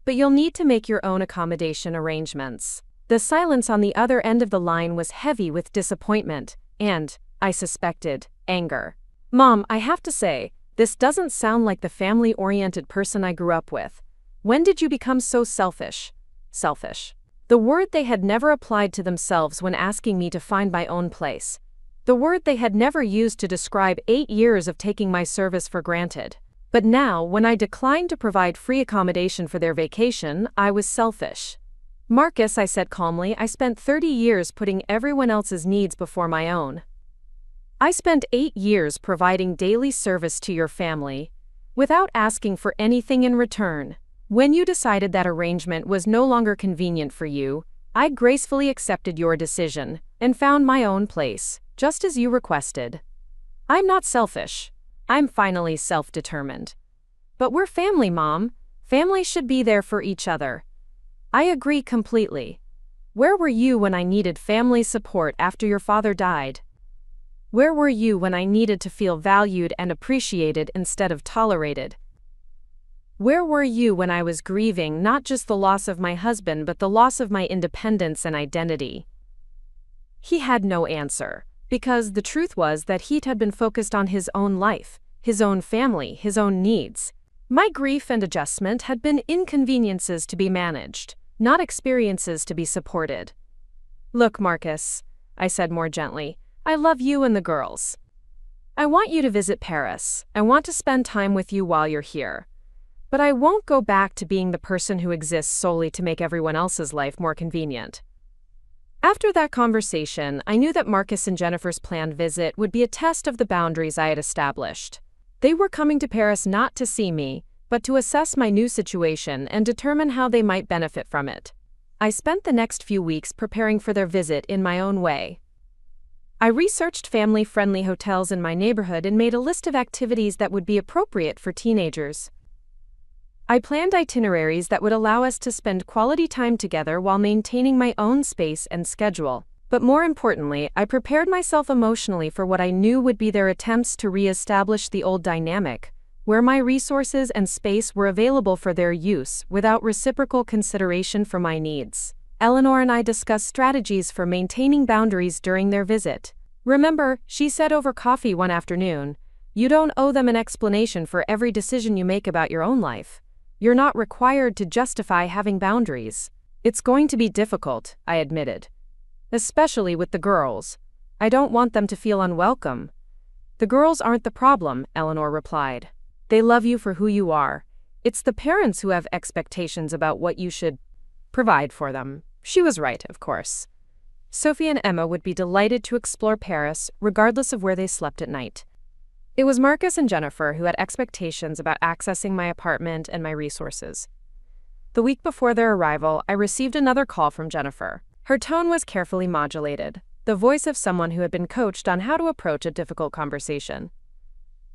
but you'll need to make your own accommodation arrangements." The silence on the other end of the line was heavy with disappointment and, I suspected, anger. "Mom, I have to say, this doesn't sound like the family-oriented person I grew up with. When did you become so selfish?" Selfish. The word they had never applied to themselves when asking me to find my own place. The word they had never used to describe 8 years of taking my service for granted. But now, when I declined to provide free accommodation for their vacation, I was selfish. "Marcus," I said calmly, "I spent 30 years putting everyone else's needs before my own. I spent 8 years providing daily service to your family, without asking for anything in return. When you decided that arrangement was no longer convenient for you, I gracefully accepted your decision and found my own place, just as you requested. I'm not selfish. I'm finally self-determined. But we're family, Mom. Families should be there for each other." "I agree completely. Where were you when I needed family support after your father died? Where were you when I needed to feel valued and appreciated instead of tolerated? Where were you when I was grieving not just the loss of my husband but the loss of my independence and identity?" He had no answer, because the truth was that he had been focused on his own life, his own family, his own needs. My grief and adjustment had been inconveniences to be managed, not experiences to be supported. "Look, Marcus," I said more gently, "I love you and the girls. I want you to visit Paris. I want to spend time with you while you're here. But I won't go back to being the person who exists solely to make everyone else's life more convenient. After that conversation, I knew that Marcus and Jennifer's planned visit would be a test of the boundaries I had established. They were coming to Paris not to see me, but to assess my new situation and determine how they might benefit from it. I spent the next few weeks preparing for their visit in my own way. I researched family-friendly hotels in my neighborhood and made a list of activities that would be appropriate for teenagers. I planned itineraries that would allow us to spend quality time together while maintaining my own space and schedule. But more importantly, I prepared myself emotionally for what I knew would be their attempts to re-establish the old dynamic, where my resources and space were available for their use without reciprocal consideration for my needs. Eleanor and I discussed strategies for maintaining boundaries during their visit. Remember, she said over coffee one afternoon, you don't owe them an explanation for every decision you make about your own life. You're not required to justify having boundaries. It's going to be difficult, I admitted. Especially with the girls. I don't want them to feel unwelcome. The girls aren't the problem, Eleanor replied. They love you for who you are. It's the parents who have expectations about what you should provide for them. She was right, of course. Sophie and Emma would be delighted to explore Paris, regardless of where they slept at night. It was Marcus and Jennifer who had expectations about accessing my apartment and my resources. The week before their arrival, I received another call from Jennifer. Her tone was carefully modulated, the voice of someone who had been coached on how to approach a difficult conversation.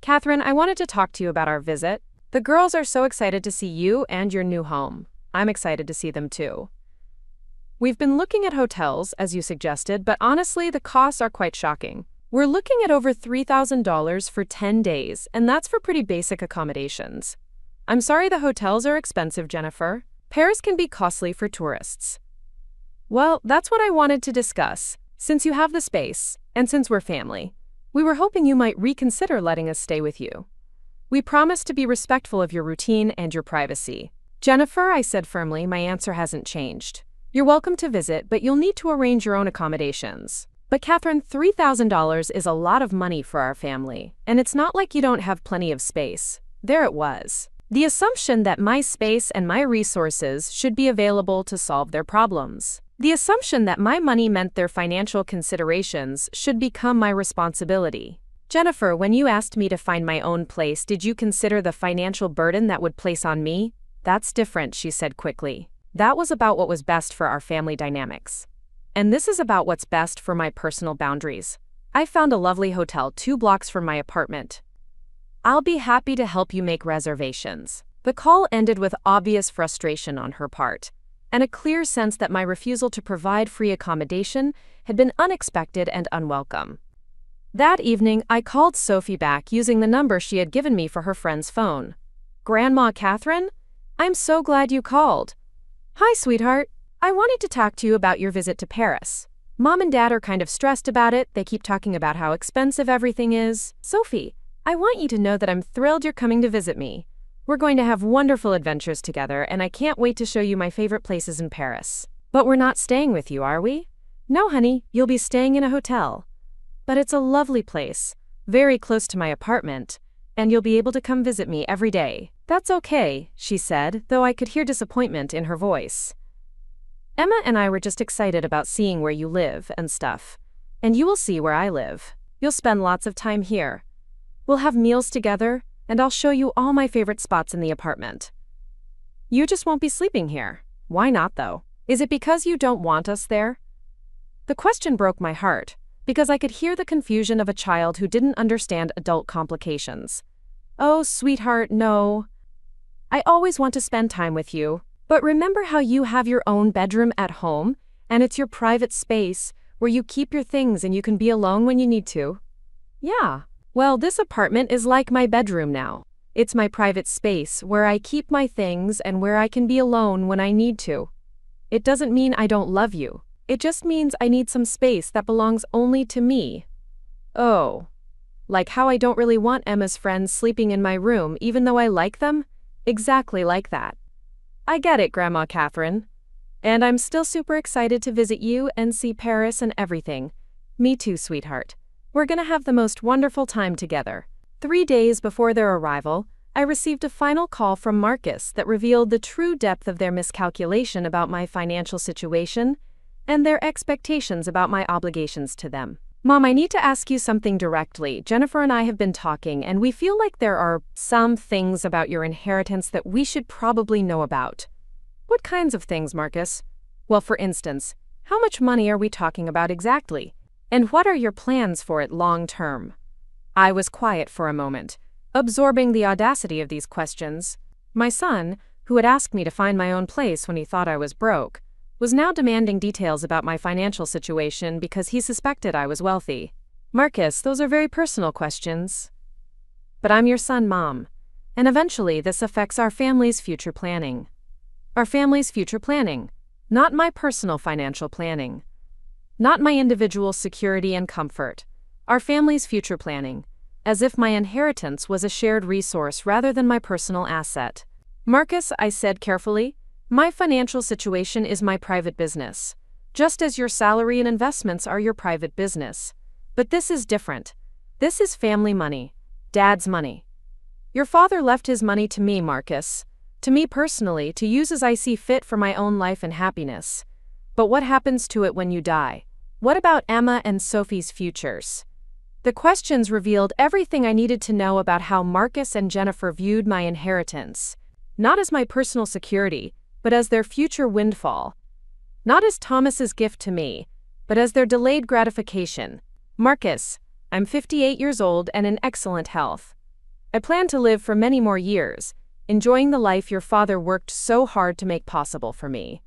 Catherine, I wanted to talk to you about our visit. The girls are so excited to see you and your new home. I'm excited to see them too. We've been looking at hotels, as you suggested, but honestly, the costs are quite shocking. We're looking at over $3,000 for 10 days, and that's for pretty basic accommodations. I'm sorry the hotels are expensive, Jennifer. Paris can be costly for tourists. Well, that's what I wanted to discuss. Since you have the space, and since we're family, we were hoping you might reconsider letting us stay with you. We promise to be respectful of your routine and your privacy. Jennifer, I said firmly, my answer hasn't changed. You're welcome to visit, but you'll need to arrange your own accommodations. But Catherine, $3,000 is a lot of money for our family, and it's not like you don't have plenty of space. There it was. The assumption that my space and my resources should be available to solve their problems. The assumption that my money meant their financial considerations should become my responsibility. Jennifer, when you asked me to find my own place, did you consider the financial burden that would place on me? That's different, she said quickly. That was about what was best for our family dynamics. And this is about what's best for my personal boundaries. I found a lovely hotel 2 blocks from my apartment. I'll be happy to help you make reservations. The call ended with obvious frustration on her part, and a clear sense that my refusal to provide free accommodation had been unexpected and unwelcome. That evening, I called Sophie back using the number she had given me for her friend's phone. Grandma Catherine? I'm so glad you called. Hi, sweetheart. I wanted to talk to you about your visit to Paris. Mom and Dad are kind of stressed about it. They keep talking about how expensive everything is. Sophie, I want you to know that I'm thrilled you're coming to visit me. We're going to have wonderful adventures together, and I can't wait to show you my favorite places in Paris. But we're not staying with you, are we? No, honey, you'll be staying in a hotel. But it's a lovely place, very close to my apartment, and you'll be able to come visit me every day. That's okay, she said, though I could hear disappointment in her voice. Emma and I were just excited about seeing where you live and stuff. And you will see where I live. You'll spend lots of time here. We'll have meals together, and I'll show you all my favorite spots in the apartment. You just won't be sleeping here. Why not, though? Is it because you don't want us there? The question broke my heart, because I could hear the confusion of a child who didn't understand adult complications. Oh, sweetheart, no. I always want to spend time with you. But remember how you have your own bedroom at home, and it's your private space, where you keep your things and you can be alone when you need to? Yeah. Well, this apartment is like my bedroom now. It's my private space, where I keep my things and where I can be alone when I need to. It doesn't mean I don't love you. It just means I need some space that belongs only to me. Oh. Like how I don't really want Emma's friends sleeping in my room even though I like them? Exactly like that. I get it, Grandma Catherine. And I'm still super excited to visit you and see Paris and everything. Me too, sweetheart. We're gonna have the most wonderful time together. 3 days before their arrival, I received a final call from Marcus that revealed the true depth of their miscalculation about my financial situation and their expectations about my obligations to them. Mom, I need to ask you something directly. Jennifer and I have been talking, and we feel like there are some things about your inheritance that we should probably know about. What kinds of things, Marcus? Well, for instance, how much money are we talking about exactly? And what are your plans for it long term? I was quiet for a moment, absorbing the audacity of these questions. My son, who had asked me to find my own place when he thought I was broke, was now demanding details about my financial situation because he suspected I was wealthy. Marcus, those are very personal questions. But I'm your son, Mom, and eventually this affects our family's future planning. Our family's future planning, not my personal financial planning. Not my individual security and comfort. Our family's future planning, as if my inheritance was a shared resource rather than my personal asset. Marcus, I said carefully, my financial situation is my private business, just as your salary and investments are your private business. But this is different. This is family money, Dad's money. Your father left his money to me, Marcus, to me personally, to use as I see fit for my own life and happiness. But what happens to it when you die? What about Emma and Sophie's futures? The questions revealed everything I needed to know about how Marcus and Jennifer viewed my inheritance, not as my personal security, but as their future windfall. Not as Thomas's gift to me, but as their delayed gratification. Marcus, I'm 58 years old and in excellent health. I plan to live for many more years, enjoying the life your father worked so hard to make possible for me.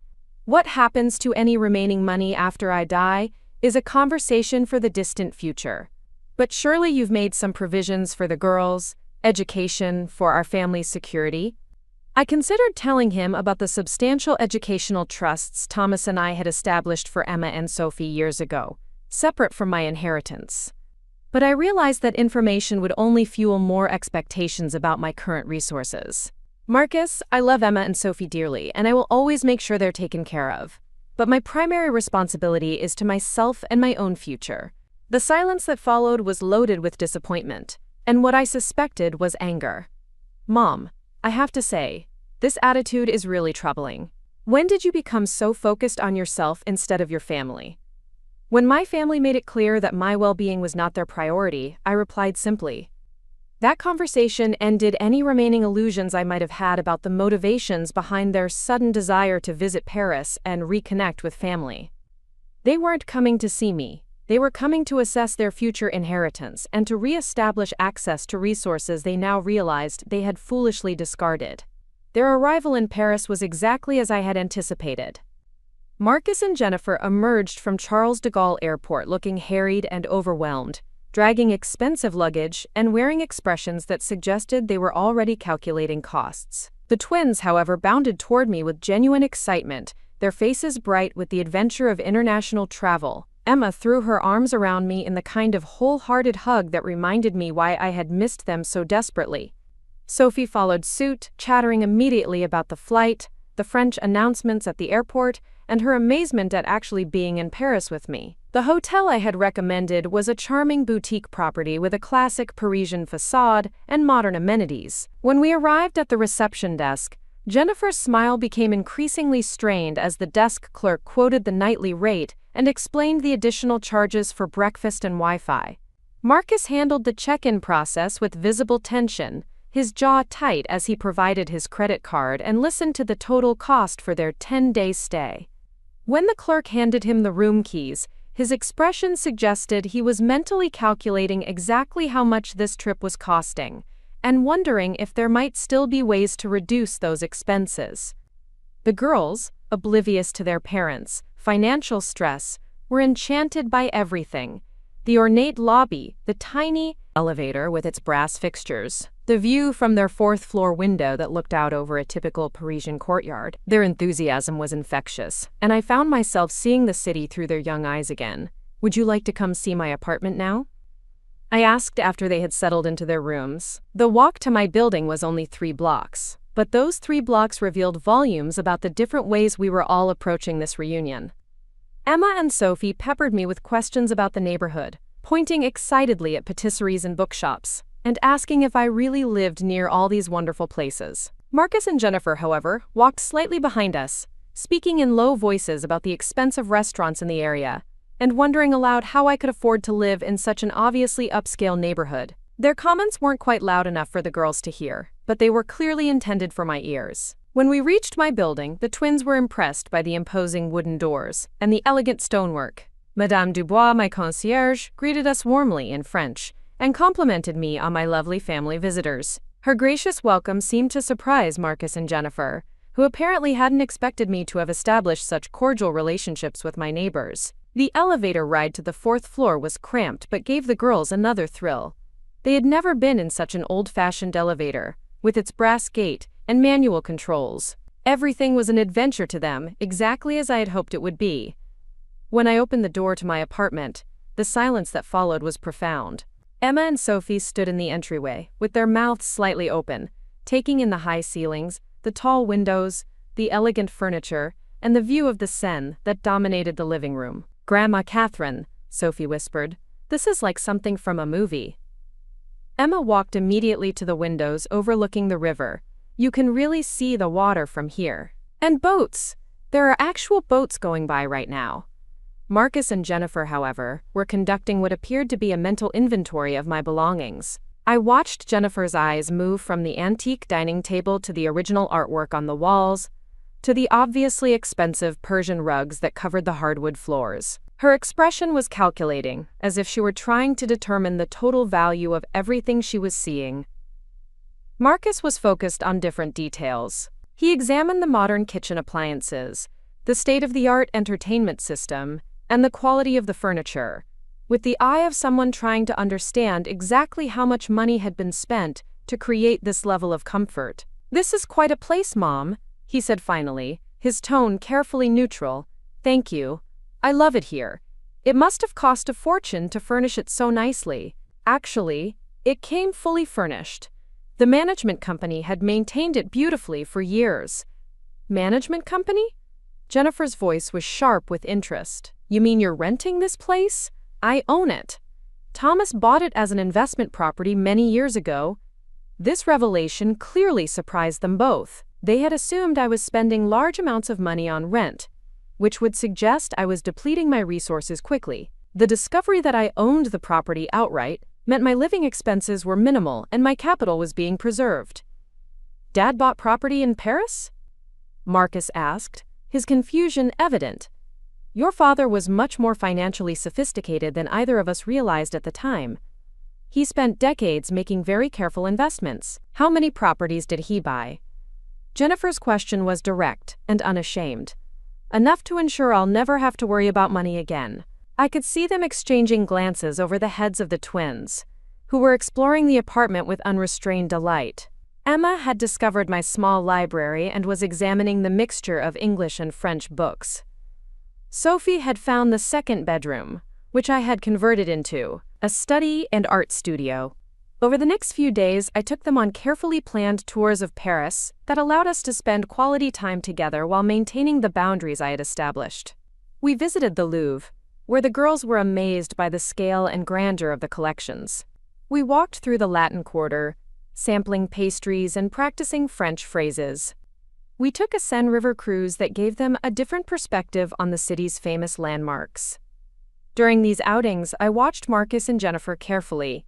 What happens to any remaining money after I die is a conversation for the distant future. But surely you've made some provisions for the girls, education, for our family's security? I considered telling him about the substantial educational trusts Thomas and I had established for Emma and Sophie years ago, separate from my inheritance. But I realized that information would only fuel more expectations about my current resources. Marcus, I love Emma and Sophie dearly, and I will always make sure they're taken care of. But my primary responsibility is to myself and my own future. The silence that followed was loaded with disappointment, and what I suspected was anger. Mom, I have to say, this attitude is really troubling. When did you become so focused on yourself instead of your family? When my family made it clear that my well-being was not their priority, I replied simply. That conversation ended any remaining illusions I might have had about the motivations behind their sudden desire to visit Paris and reconnect with family. They weren't coming to see me. They were coming to assess their future inheritance and to re-establish access to resources they now realized they had foolishly discarded. Their arrival in Paris was exactly as I had anticipated. Marcus and Jennifer emerged from Charles de Gaulle Airport looking harried and overwhelmed, dragging expensive luggage and wearing expressions that suggested they were already calculating costs. The twins, however, bounded toward me with genuine excitement, their faces bright with the adventure of international travel. Emma threw her arms around me in the kind of wholehearted hug that reminded me why I had missed them so desperately. Sophie followed suit, chattering immediately about the flight, the French announcements at the airport, and her amazement at actually being in Paris with me. The hotel I had recommended was a charming boutique property with a classic Parisian facade and modern amenities. When we arrived at the reception desk, Jennifer's smile became increasingly strained as the desk clerk quoted the nightly rate and explained the additional charges for breakfast and Wi-Fi. Marcus handled the check-in process with visible tension, his jaw tight as he provided his credit card and listened to the total cost for their 10-day stay. When the clerk handed him the room keys, his expression suggested he was mentally calculating exactly how much this trip was costing, and wondering if there might still be ways to reduce those expenses. The girls, oblivious to their parents' financial stress, were enchanted by everything. The ornate lobby, the tiny elevator with its brass fixtures, the view from their fourth-floor window that looked out over a typical Parisian courtyard. Their enthusiasm was infectious, and I found myself seeing the city through their young eyes again. Would you like to come see my apartment now? I asked after they had settled into their rooms. The walk to my building was only 3 blocks, but those 3 blocks revealed volumes about the different ways we were all approaching this reunion. Emma and Sophie peppered me with questions about the neighborhood, pointing excitedly at patisseries and bookshops. and asking if I really lived near all these wonderful places. Marcus and Jennifer, however, walked slightly behind us, speaking in low voices about the expensive restaurants in the area, and wondering aloud how I could afford to live in such an obviously upscale neighborhood. Their comments weren't quite loud enough for the girls to hear, but they were clearly intended for my ears. When we reached my building, the twins were impressed by the imposing wooden doors and the elegant stonework. Madame Dubois, my concierge, greeted us warmly in French and complimented me on my lovely family visitors. Her gracious welcome seemed to surprise Marcus and Jennifer, who apparently hadn't expected me to have established such cordial relationships with my neighbors. The elevator ride to the 4th floor was cramped but gave the girls another thrill. They had never been in such an old-fashioned elevator, with its brass gate and manual controls. Everything was an adventure to them, exactly as I had hoped it would be. When I opened the door to my apartment, the silence that followed was profound. Emma and Sophie stood in the entryway, with their mouths slightly open, taking in the high ceilings, the tall windows, the elegant furniture, and the view of the Seine that dominated the living room. "Grandma Catherine," Sophie whispered, "this is like something from a movie." Emma walked immediately to the windows overlooking the river. "You can really see the water from here. And boats! There are actual boats going by right now." Marcus and Jennifer, however, were conducting what appeared to be a mental inventory of my belongings. I watched Jennifer's eyes move from the antique dining table to the original artwork on the walls, to the obviously expensive Persian rugs that covered the hardwood floors. Her expression was calculating, as if she were trying to determine the total value of everything she was seeing. Marcus was focused on different details. He examined the modern kitchen appliances, the state-of-the-art entertainment system, and the quality of the furniture, with the eye of someone trying to understand exactly how much money had been spent to create this level of comfort. "This is quite a place, Mom," he said finally, his tone carefully neutral. "Thank you. I love it here. It must have cost a fortune to furnish it so nicely. Actually, it came fully furnished. The management company had maintained it beautifully for years." "Management company?" Jennifer's voice was sharp with interest. "You mean you're renting this place? I own it. Thomas bought it as an investment property many years ago." This revelation clearly surprised them both. They had assumed I was spending large amounts of money on rent, which would suggest I was depleting my resources quickly. The discovery that I owned the property outright meant my living expenses were minimal and my capital was being preserved. "Dad bought property in Paris?" Marcus asked, his confusion evident. "Your father was much more financially sophisticated than either of us realized at the time. He spent decades making very careful investments. How many properties did he buy?" Jennifer's question was direct and unashamed. "Enough to ensure I'll never have to worry about money again." I could see them exchanging glances over the heads of the twins, who were exploring the apartment with unrestrained delight. Emma had discovered my small library and was examining the mixture of English and French books. Sophie had found the second bedroom, which I had converted into a study and art studio. Over the next few days, I took them on carefully planned tours of Paris that allowed us to spend quality time together while maintaining the boundaries I had established. We visited the Louvre, where the girls were amazed by the scale and grandeur of the collections. We walked through the Latin Quarter, sampling pastries and practicing French phrases. We took a Seine River cruise that gave them a different perspective on the city's famous landmarks. During these outings, I watched Marcus and Jennifer carefully.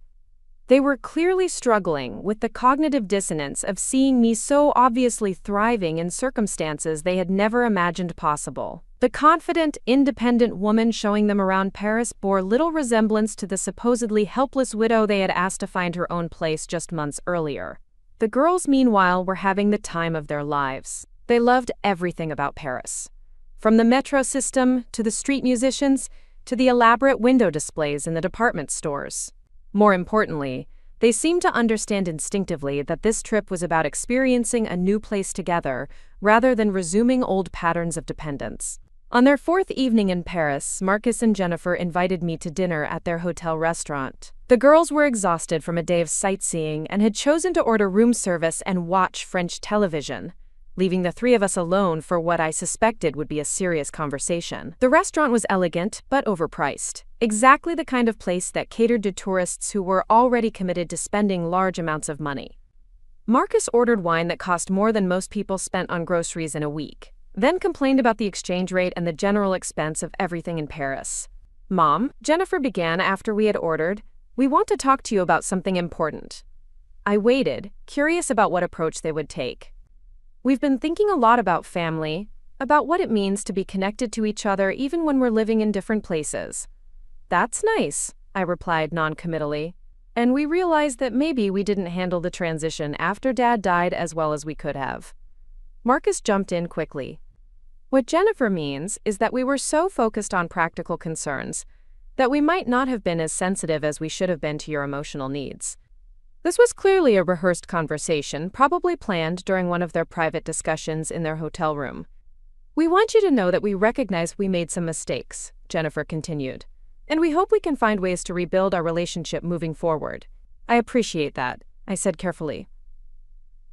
They were clearly struggling with the cognitive dissonance of seeing me so obviously thriving in circumstances they had never imagined possible. The confident, independent woman showing them around Paris bore little resemblance to the supposedly helpless widow they had asked to find her own place just months earlier. The girls, meanwhile, were having the time of their lives. They loved everything about Paris. From the metro system, to the street musicians, to the elaborate window displays in the department stores. More importantly, they seemed to understand instinctively that this trip was about experiencing a new place together, rather than resuming old patterns of dependence. On their 4th evening in Paris, Marcus and Jennifer invited me to dinner at their hotel restaurant. The girls were exhausted from a day of sightseeing and had chosen to order room service and watch French television, leaving the three of us alone for what I suspected would be a serious conversation. The restaurant was elegant but overpriced, Exactly the kind of place that catered to tourists who were already committed to spending large amounts of money. Marcus ordered wine that cost more than most people spent on groceries in a week, then complained about the exchange rate and the general expense of everything in Paris. "Mom," Jennifer began after we had ordered, "we want to talk to you about something important." I waited, curious about what approach they would take. "We've been thinking a lot about family, about what it means to be connected to each other even when we're living in different places." "That's nice," I replied non-committally. "And we realized that maybe we didn't handle the transition after Dad died as well as we could have." Marcus jumped in quickly. "What Jennifer means is that we were so focused on practical concerns that we might not have been as sensitive as we should have been to your emotional needs." This was clearly a rehearsed conversation, probably planned during one of their private discussions in their hotel room. "We want you to know that we recognize we made some mistakes," Jennifer continued, "and we hope we can find ways to rebuild our relationship moving forward." "I appreciate that," I said carefully.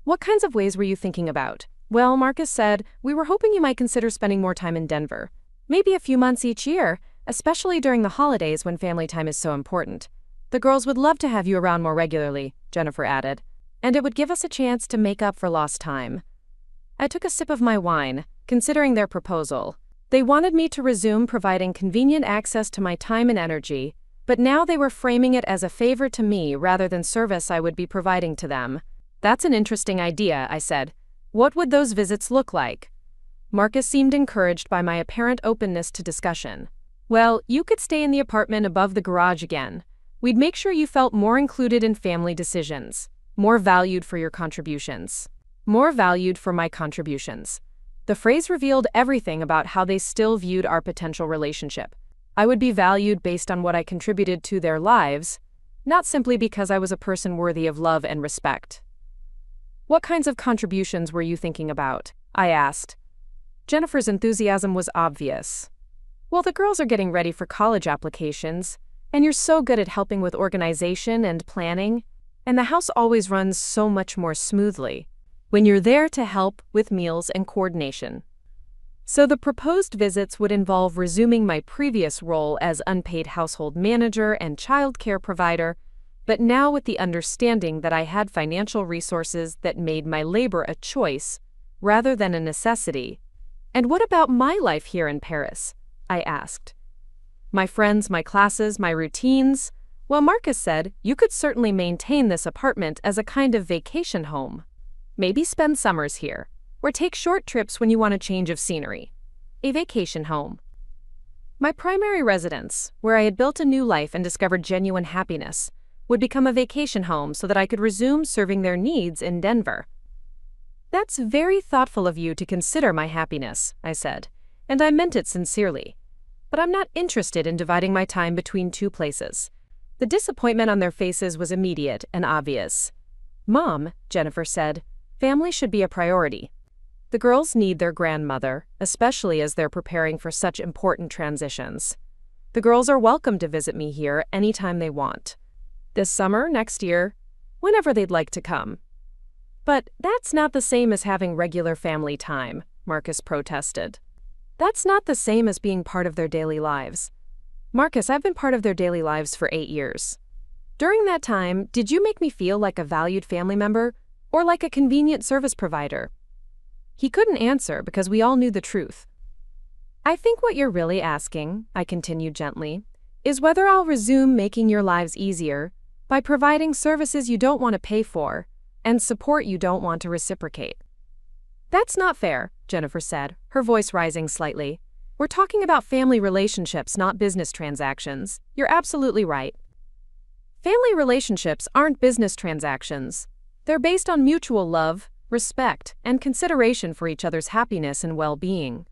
"What kinds of ways were you thinking about?" "Well," Marcus said, "we were hoping you might consider spending more time in Denver. Maybe a few months each year, especially during the holidays when family time is so important. The girls would love to have you around more regularly," Jennifer added, "and it would give us a chance to make up for lost time." I took a sip of my wine, considering their proposal. They wanted me to resume providing convenient access to my time and energy, but now they were framing it as a favor to me rather than service I would be providing to them. "That's an interesting idea," I said. "What would those visits look like?" Marcus seemed encouraged by my apparent openness to discussion. "Well, you could stay in the apartment above the garage again. We'd make sure you felt more included in family decisions, more valued for your contributions." More valued for my contributions. The phrase revealed everything about how they still viewed our potential relationship. I would be valued based on what I contributed to their lives, not simply because I was a person worthy of love and respect. "What kinds of contributions were you thinking about?" I asked. Jennifer's enthusiasm was obvious. "Well, the girls are getting ready for college applications, and you're so good at helping with organization and planning, and the house always runs so much more smoothly when you're there to help with meals and coordination." So the proposed visits would involve resuming my previous role as unpaid household manager and childcare provider, but now with the understanding that I had financial resources that made my labor a choice rather than a necessity. "And what about my life here in Paris?" I asked. "My friends, my classes, my routines?" Well, Marcus said, "You could certainly maintain this apartment as a kind of vacation home. Maybe spend summers here, or take short trips when you want a change of scenery. A vacation home. My primary residence, where I had built a new life and discovered genuine happiness, would become a vacation home so that I could resume serving their needs in Denver." "That's very thoughtful of you to consider my happiness," I said, and I meant it sincerely. "But I'm not interested in dividing my time between two places." The disappointment on their faces was immediate and obvious. "Mom," Jennifer said, "family should be a priority. The girls need their grandmother, especially as they're preparing for such important transitions. The girls are welcome to visit me here anytime they want. This summer, next year, whenever they'd like to come." "But that's not the same as having regular family time," Marcus protested. "That's not the same as being part of their daily lives." "Marcus, I've been part of their daily lives for 8 years. During that time, did you make me feel like a valued family member or like a convenient service provider?" He couldn't answer because we all knew the truth. "I think what you're really asking," I continued gently, "is whether I'll resume making your lives easier by providing services you don't want to pay for and support you don't want to reciprocate." "That's not fair," Jennifer said, her voice rising slightly. "We're talking about family relationships, not business transactions. You're absolutely right. Family relationships aren't business transactions. They're based on mutual love, respect, and consideration for each other's happiness and well-being."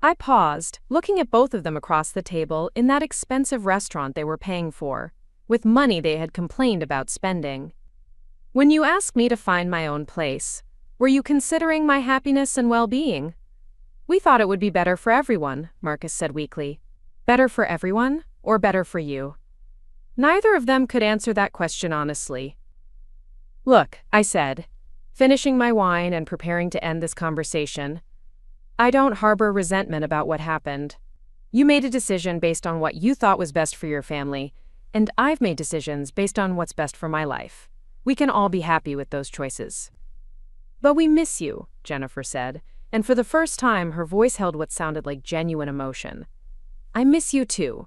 I paused, looking at both of them across the table in that expensive restaurant they were paying for, with money they had complained about spending. "When you asked me to find my own place, were you considering my happiness and well-being?" "We thought it would be better for everyone," Marcus said weakly. "Better for everyone, or better for you?" Neither of them could answer that question honestly. "Look," I said, finishing my wine and preparing to end this conversation, "I don't harbor resentment about what happened. You made a decision based on what you thought was best for your family, and I've made decisions based on what's best for my life. We can all be happy with those choices. But we miss you, Jennifer said, and for the first time her voice held what sounded like genuine emotion. I miss you too.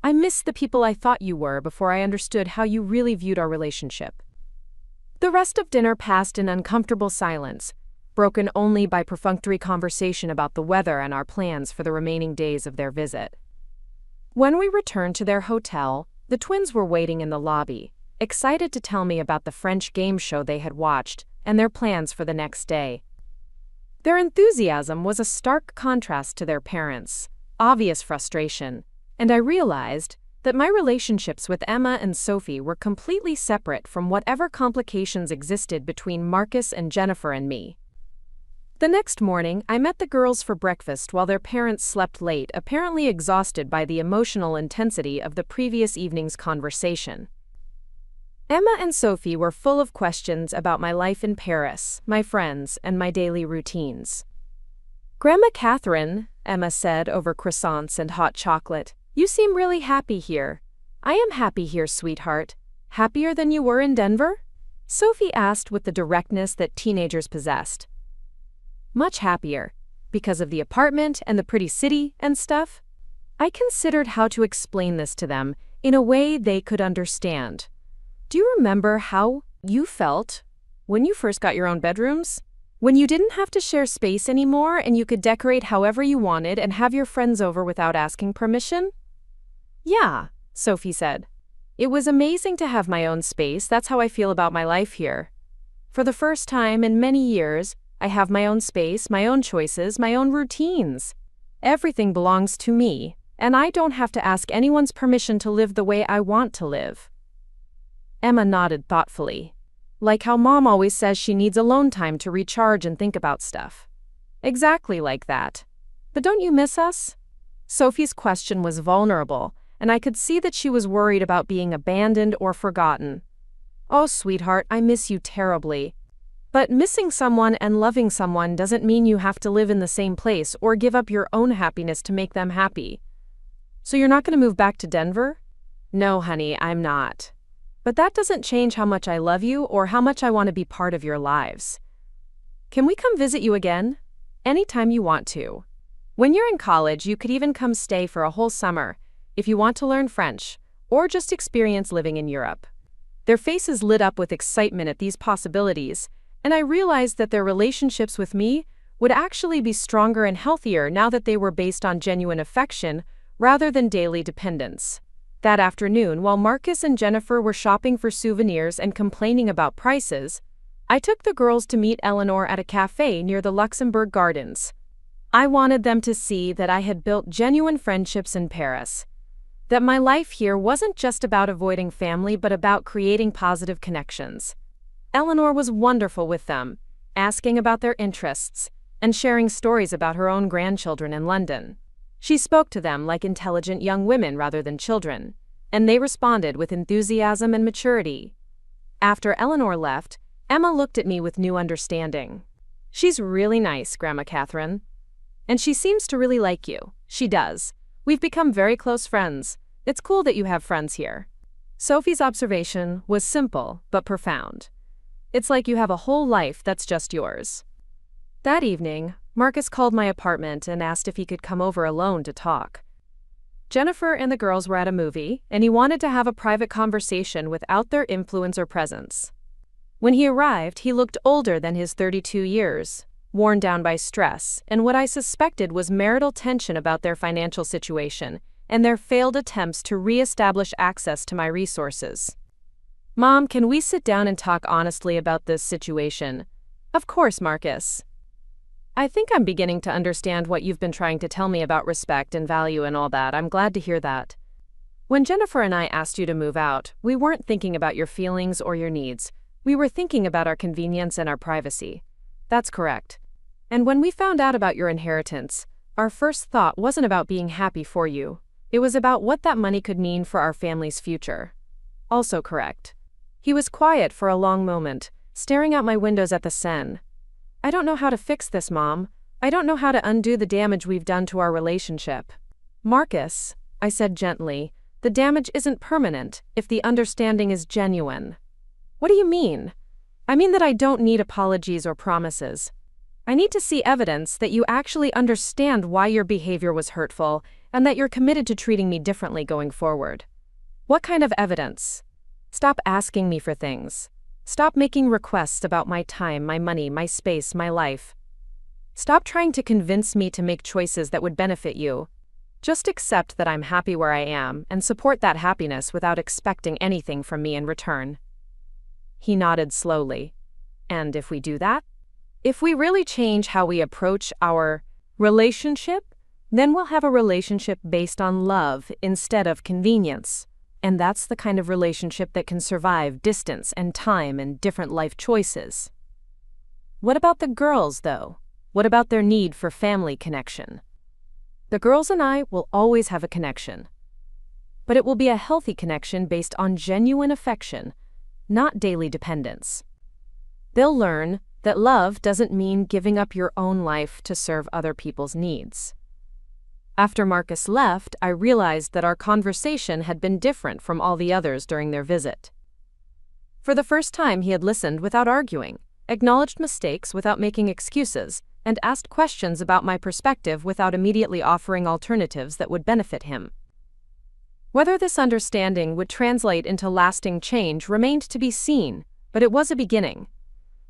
I miss the people I thought you were before I understood how you really viewed our relationship. The rest of dinner passed in uncomfortable silence, broken only by perfunctory conversation about the weather and our plans for the remaining days of their visit. When we returned to their hotel, the twins were waiting in the lobby, excited to tell me about the French game show they had watched and their plans for the next day. Their enthusiasm was a stark contrast to their parents' obvious frustration, and I realized that my relationships with Emma and Sophie were completely separate from whatever complications existed between Marcus and Jennifer and me. The next morning, I met the girls for breakfast while their parents slept late, apparently exhausted by the emotional intensity of the previous evening's conversation. Emma and Sophie were full of questions about my life in Paris, my friends, and my daily routines. "Grandma Catherine," Emma said over croissants and hot chocolate, "you seem really happy here." "I am happy here, sweetheart." "Happier than you were in Denver?" Sophie asked with the directness that teenagers possessed. "Much happier. Because of the apartment and the pretty city and stuff?" I considered how to explain this to them in a way they could understand. "Do you remember how you felt when you first got your own bedrooms? When you didn't have to share space anymore and you could decorate however you wanted and have your friends over without asking permission?" "Yeah," Sophie said. "It was amazing to have my own space. That's how I feel about my life here. For the first time in many years, I have my own space, my own choices, my own routines. Everything belongs to me, and I don't have to ask anyone's permission to live the way I want to live." Emma nodded thoughtfully. "Like how Mom always says she needs alone time to recharge and think about stuff." "Exactly like that. But don't you miss us?" Sophie's question was vulnerable, and I could see that she was worried about being abandoned or forgotten. "Oh, sweetheart, I miss you terribly. But missing someone and loving someone doesn't mean you have to live in the same place or give up your own happiness to make them happy." "So you're not going to move back to Denver?" "No, honey, I'm not. But that doesn't change how much I love you or how much I want to be part of your lives. Can we come visit you again? Anytime you want to. When you're in college, you could even come stay for a whole summer if you want to learn French or just experience living in Europe." Their faces lit up with excitement at these possibilities, and I realized that their relationships with me would actually be stronger and healthier now that they were based on genuine affection rather than daily dependence. That afternoon, while Marcus and Jennifer were shopping for souvenirs and complaining about prices, I took the girls to meet Eleanor at a cafe near the Luxembourg Gardens. I wanted them to see that I had built genuine friendships in Paris, that my life here wasn't just about avoiding family but about creating positive connections. Eleanor was wonderful with them, asking about their interests and sharing stories about her own grandchildren in London. She spoke to them like intelligent young women rather than children, and they responded with enthusiasm and maturity. After Eleanor left, Emma looked at me with new understanding. "She's really nice, Grandma Catherine. And she seems to really like you." "She does. We've become very close friends. It's cool that you have friends here." Sophie's observation was simple but profound. It's like you have a whole life that's just yours. That evening, Marcus called my apartment and asked if he could come over alone to talk. Jennifer and the girls were at a movie, and he wanted to have a private conversation without their influence or presence. When he arrived, he looked older than his 32 years, worn down by stress and what I suspected was marital tension about their financial situation and their failed attempts to re-establish access to my resources. "Mom, can we sit down and talk honestly about this situation?" "Of course, Marcus. I think I'm beginning to understand what you've been trying to tell me about respect and value and all that. I'm glad to hear that. When Jennifer and I asked you to move out, we weren't thinking about your feelings or your needs. We were thinking about our convenience and our privacy." "That's correct. And when we found out about your inheritance, our first thought wasn't about being happy for you. It was about what that money could mean for our family's future." "Also correct." He was quiet for a long moment, staring out my windows at the Seine. "I don't know how to fix this, Mom. I don't know how to undo the damage we've done to our relationship." Marcus, I said gently, the damage isn't permanent if the understanding is genuine. What do you mean? I mean that I don't need apologies or promises. I need to see evidence that you actually understand why your behavior was hurtful and that you're committed to treating me differently going forward. What kind of evidence? Stop asking me for things. Stop making requests about my time, my money, my space, my life. Stop trying to convince me to make choices that would benefit you. Just accept that I'm happy where I am and support that happiness without expecting anything from me in return. He nodded slowly. And if we do that? If we really change how we approach our relationship, then we'll have a relationship based on love instead of convenience. And that's the kind of relationship that can survive distance and time and different life choices. What about the girls, though? What about their need for family connection? The girls and I will always have a connection. But it will be a healthy connection based on genuine affection, not daily dependence. They'll learn that love doesn't mean giving up your own life to serve other people's needs. After Marcus left, I realized that our conversation had been different from all the others during their visit. For the first time, he had listened without arguing, acknowledged mistakes without making excuses, and asked questions about my perspective without immediately offering alternatives that would benefit him. Whether this understanding would translate into lasting change remained to be seen, but it was a beginning.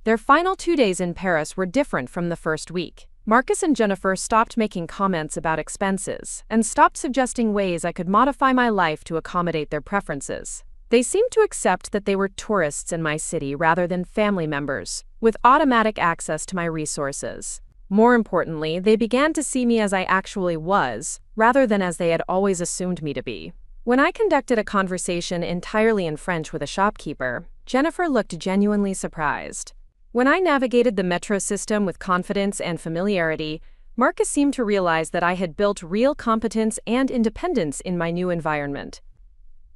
Their final 2 days in Paris were different from the first week. Marcus and Jennifer stopped making comments about expenses and stopped suggesting ways I could modify my life to accommodate their preferences. They seemed to accept that they were tourists in my city rather than family members, with automatic access to my resources. More importantly, they began to see me as I actually was, rather than as they had always assumed me to be. When I conducted a conversation entirely in French with a shopkeeper, Jennifer looked genuinely surprised. When I navigated the metro system with confidence and familiarity, Marcus seemed to realize that I had built real competence and independence in my new environment.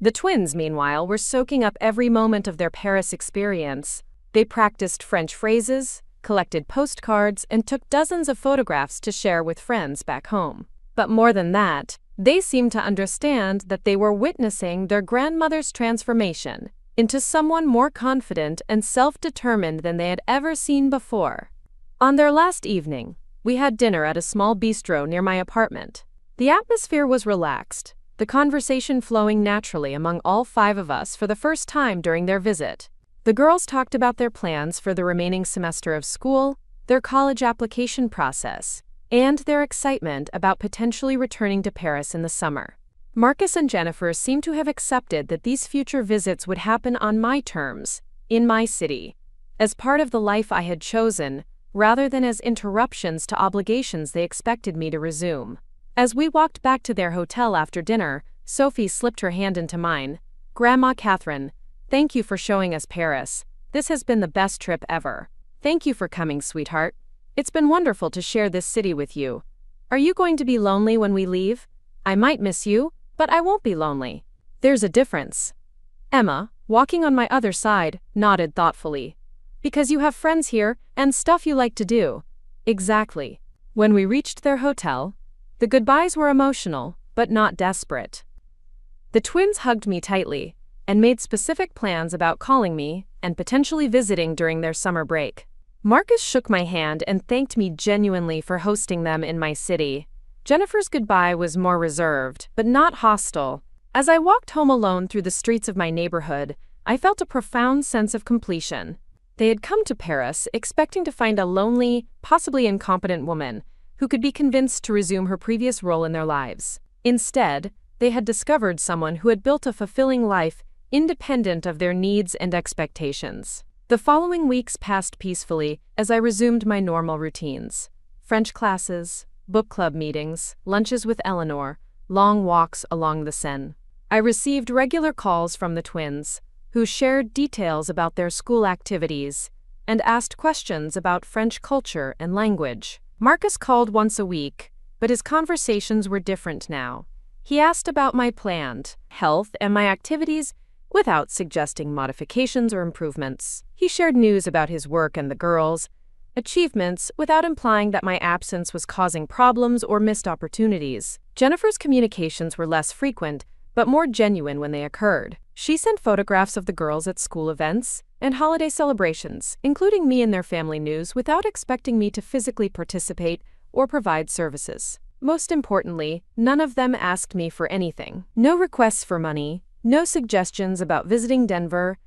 The twins, meanwhile, were soaking up every moment of their Paris experience. They practiced French phrases, collected postcards, and took dozens of photographs to share with friends back home. But more than that, they seemed to understand that they were witnessing their grandmother's transformation into someone more confident and self-determined than they had ever seen before. On their last evening, we had dinner at a small bistro near my apartment. The atmosphere was relaxed, the conversation flowing naturally among all 5 of us for the first time during their visit. The girls talked about their plans for the remaining semester of school, their college application process, and their excitement about potentially returning to Paris in the summer. Marcus and Jennifer seemed to have accepted that these future visits would happen on my terms, in my city, as part of the life I had chosen, rather than as interruptions to obligations they expected me to resume. As we walked back to their hotel after dinner, Sophie slipped her hand into mine. "Grandma Catherine, thank you for showing us Paris. This has been the best trip ever. Thank you for coming, sweetheart. It's been wonderful to share this city with you. Are you going to be lonely when we leave? I might miss you, but I won't be lonely." "There's a difference." Emma, walking on my other side, nodded thoughtfully. "Because you have friends here and stuff you like to do." "Exactly." When we reached their hotel, the goodbyes were emotional, but not desperate. The twins hugged me tightly and made specific plans about calling me and potentially visiting during their summer break. Marcus shook my hand and thanked me genuinely for hosting them in my city. Jennifer's goodbye was more reserved, but not hostile. As I walked home alone through the streets of my neighborhood, I felt a profound sense of completion. They had come to Paris expecting to find a lonely, possibly incompetent woman who could be convinced to resume her previous role in their lives. Instead, they had discovered someone who had built a fulfilling life independent of their needs and expectations. The following weeks passed peacefully as I resumed my normal routines. French classes, book club meetings, lunches with Eleanor, long walks along the Seine. I received regular calls from the twins, who shared details about their school activities and asked questions about French culture and language. Marcus called once a week, but his conversations were different now. He asked about my planned health and my activities without suggesting modifications or improvements. He shared news about his work and the girls, achievements without implying that my absence was causing problems or missed opportunities. Jennifer's communications were less frequent, but more genuine when they occurred. She sent photographs of the girls at school events and holiday celebrations, including me in their family news, without expecting me to physically participate or provide services. Most importantly, none of them asked me for anything. No requests for money, no suggestions about visiting Denver,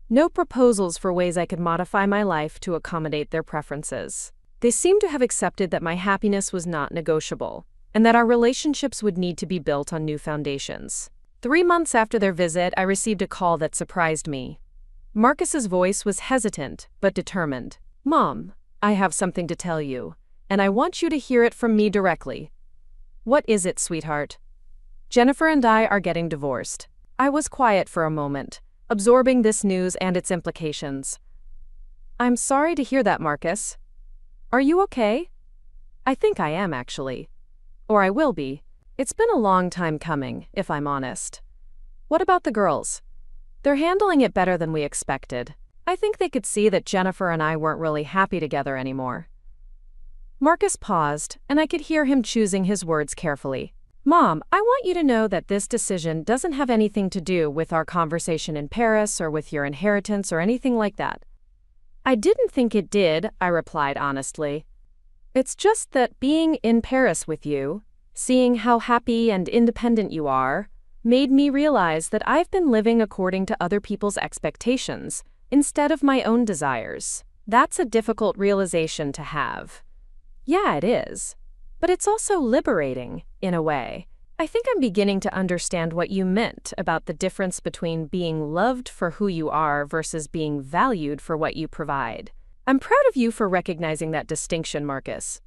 no proposals for ways I could modify my life to accommodate their preferences. They seemed to have accepted that my happiness was not negotiable, and that our relationships would need to be built on new foundations. 3 months after their visit, I received a call that surprised me. Marcus's voice was hesitant, but determined. "Mom, I have something to tell you, and I want you to hear it from me directly." "What is it, sweetheart?" "Jennifer and I are getting divorced." I was quiet for a moment, absorbing this news and its implications. "I'm sorry to hear that, Marcus. Are you okay?" "I think I am, actually. Or I will be. It's been a long time coming, if I'm honest." "What about the girls?" "They're handling it better than we expected. I think they could see that Jennifer and I weren't really happy together anymore." Marcus paused, and I could hear him choosing his words carefully. "Mom, I want you to know that this decision doesn't have anything to do with our conversation in Paris or with your inheritance or anything like that." "I didn't think it did," I replied honestly. "It's just that being in Paris with you, seeing how happy and independent you are, made me realize that I've been living according to other people's expectations instead of my own desires. That's a difficult realization to have." "Yeah, it is. But it's also liberating, in a way. I think I'm beginning to understand what you meant about the difference between being loved for who you are versus being valued for what you provide. I'm proud of you for recognizing that distinction, Marcus.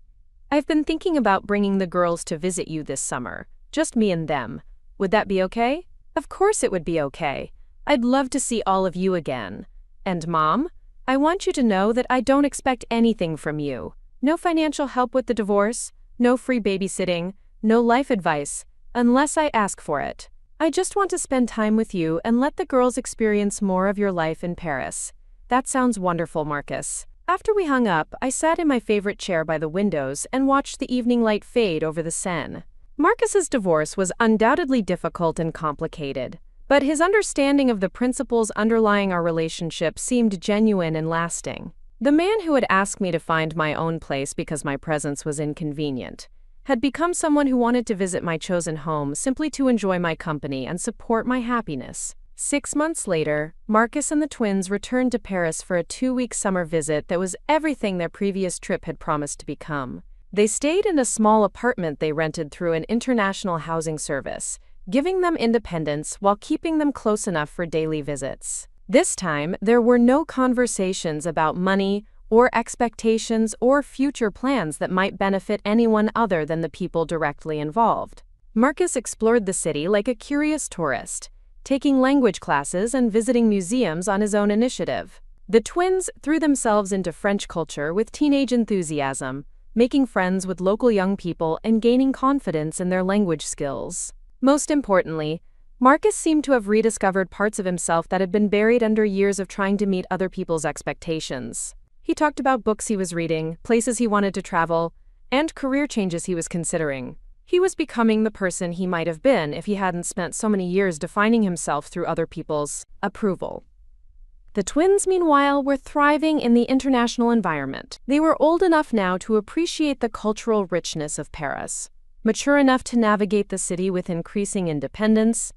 I've been thinking about bringing the girls to visit you this summer, just me and them. Would that be okay?" "Of course it would be okay. I'd love to see all of you again. And Mom, I want you to know that I don't expect anything from you. No financial help with the divorce, no free babysitting, no life advice, unless I ask for it. I just want to spend time with you and let the girls experience more of your life in Paris." "That sounds wonderful, Marcus." After we hung up, I sat in my favorite chair by the windows and watched the evening light fade over the Seine. Marcus's divorce was undoubtedly difficult and complicated, but his understanding of the principles underlying our relationship seemed genuine and lasting. The man who had asked me to find my own place because my presence was inconvenient had become someone who wanted to visit my chosen home simply to enjoy my company and support my happiness. 6 months later, Marcus and the twins returned to Paris for a 2-week summer visit that was everything their previous trip had promised to become. They stayed in a small apartment they rented through an international housing service, giving them independence while keeping them close enough for daily visits. This time, there were no conversations about money or expectations or future plans that might benefit anyone other than the people directly involved. Marcus explored the city like a curious tourist, taking language classes and visiting museums on his own initiative. The twins threw themselves into French culture with teenage enthusiasm, making friends with local young people and gaining confidence in their language skills. Most importantly, Marcus seemed to have rediscovered parts of himself that had been buried under years of trying to meet other people's expectations. He talked about books he was reading, places he wanted to travel, and career changes he was considering. He was becoming the person he might have been if he hadn't spent so many years defining himself through other people's approval. The twins, meanwhile, were thriving in the international environment. They were old enough now to appreciate the cultural richness of Paris, mature enough to navigate the city with increasing independence,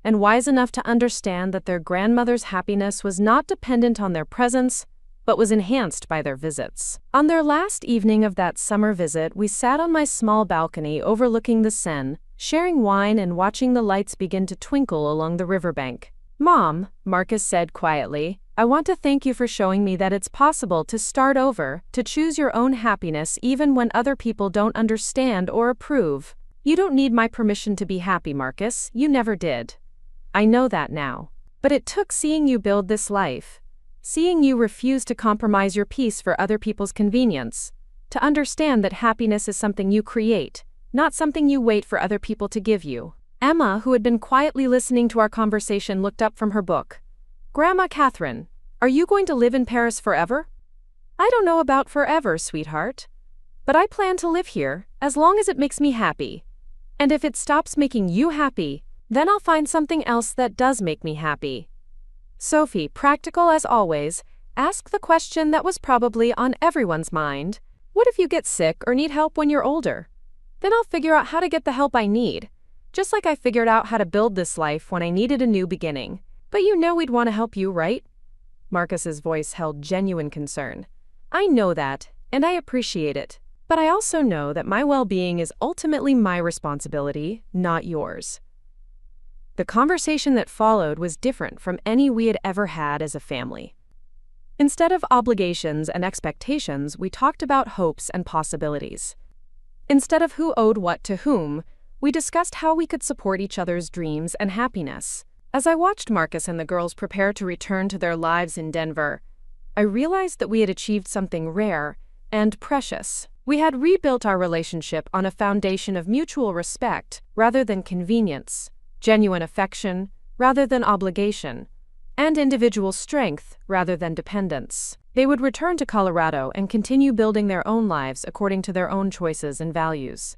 and wise enough to understand that their grandmother's happiness was not dependent on their presence, but was enhanced by their visits. On their last evening of that summer visit, we sat on my small balcony overlooking the Seine, sharing wine and watching the lights begin to twinkle along the riverbank. "Mom," Marcus said quietly, "I want to thank you for showing me that it's possible to start over, to choose your own happiness even when other people don't understand or approve. You don't need my permission to be happy, Marcus. You never did. I know that now. But it took seeing you build this life, seeing you refuse to compromise your peace for other people's convenience, to understand that happiness is something you create, not something you wait for other people to give you." Emma, who had been quietly listening to our conversation, looked up from her book. "Grandma Catherine, are you going to live in Paris forever?" I don't know about forever, sweetheart. But I plan to live here, as long as it makes me happy. And if it stops making you happy, then I'll find something else that does make me happy. Sophie, practical as always, ask the question that was probably on everyone's mind. What if you get sick or need help when you're older? Then I'll figure out how to get the help I need. Just like I figured out how to build this life when I needed a new beginning. But you know we'd want to help you, right? Marcus's voice held genuine concern. I know that, and I appreciate it. But I also know that my well-being is ultimately my responsibility, not yours. The conversation that followed was different from any we had ever had as a family. Instead of obligations and expectations, we talked about hopes and possibilities. Instead of who owed what to whom, we discussed how we could support each other's dreams and happiness. As I watched Marcus and the girls prepare to return to their lives in Denver, I realized that we had achieved something rare and precious. We had rebuilt our relationship on a foundation of mutual respect rather than convenience, genuine affection rather than obligation, and individual strength rather than dependence. They would return to Colorado and continue building their own lives according to their own choices and values.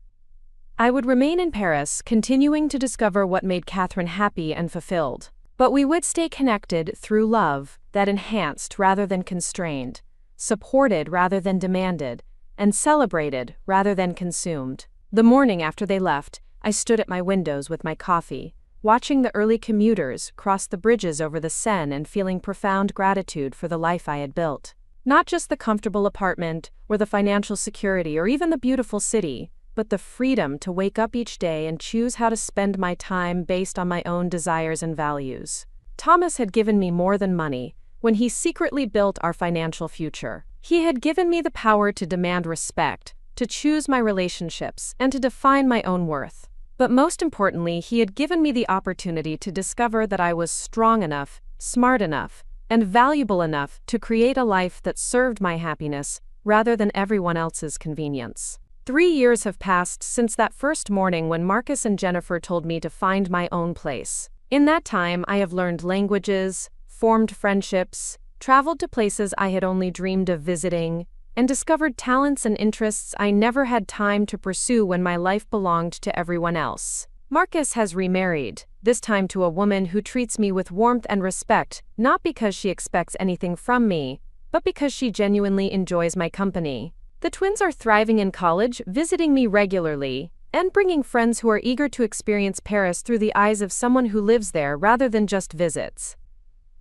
I would remain in Paris, continuing to discover what made Catherine happy and fulfilled. But we would stay connected through love that enhanced rather than constrained, supported rather than demanded, and celebrated rather than consumed. The morning after they left, I stood at my windows with my coffee, watching the early commuters cross the bridges over the Seine and feeling profound gratitude for the life I had built. Not just the comfortable apartment, or the financial security, or even the beautiful city, but the freedom to wake up each day and choose how to spend my time based on my own desires and values. Thomas had given me more than money when he secretly built our financial future. He had given me the power to demand respect, to choose my relationships, and to define my own worth. But most importantly, he had given me the opportunity to discover that I was strong enough, smart enough, and valuable enough to create a life that served my happiness rather than everyone else's convenience. 3 years have passed since that first morning when Marcus and Jennifer told me to find my own place. In that time, I have learned languages, formed friendships, traveled to places I had only dreamed of visiting, and discovered talents and interests I never had time to pursue when my life belonged to everyone else. Marcus has remarried, this time to a woman who treats me with warmth and respect, not because she expects anything from me, but because she genuinely enjoys my company. The twins are thriving in college, visiting me regularly, and bringing friends who are eager to experience Paris through the eyes of someone who lives there rather than just visits.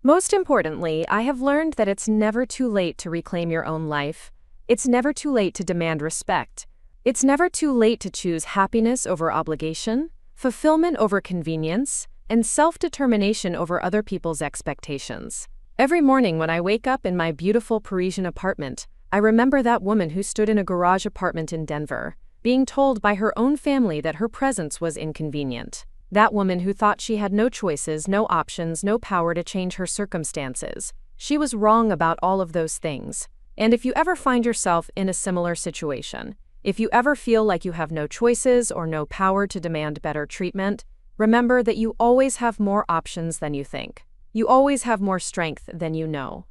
Most importantly, I have learned that it's never too late to reclaim your own life. It's never too late to demand respect. It's never too late to choose happiness over obligation, fulfillment over convenience, and self-determination over other people's expectations. Every morning when I wake up in my beautiful Parisian apartment, I remember that woman who stood in a garage apartment in Denver, being told by her own family that her presence was inconvenient. That woman who thought she had no choices, no options, no power to change her circumstances. She was wrong about all of those things. And if you ever find yourself in a similar situation, if you ever feel like you have no choices or no power to demand better treatment, remember that you always have more options than you think. You always have more strength than you know.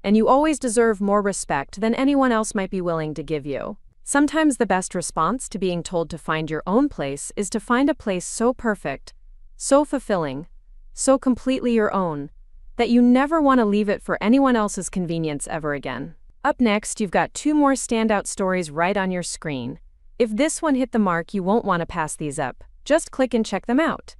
And you always deserve more respect than anyone else might be willing to give you. Sometimes the best response to being told to find your own place is to find a place so perfect, so fulfilling, so completely your own, that you never want to leave it for anyone else's convenience ever again. Up next, you've got 2 more standout stories right on your screen. If this one hit the mark, you won't want to pass these up. Just click and check them out.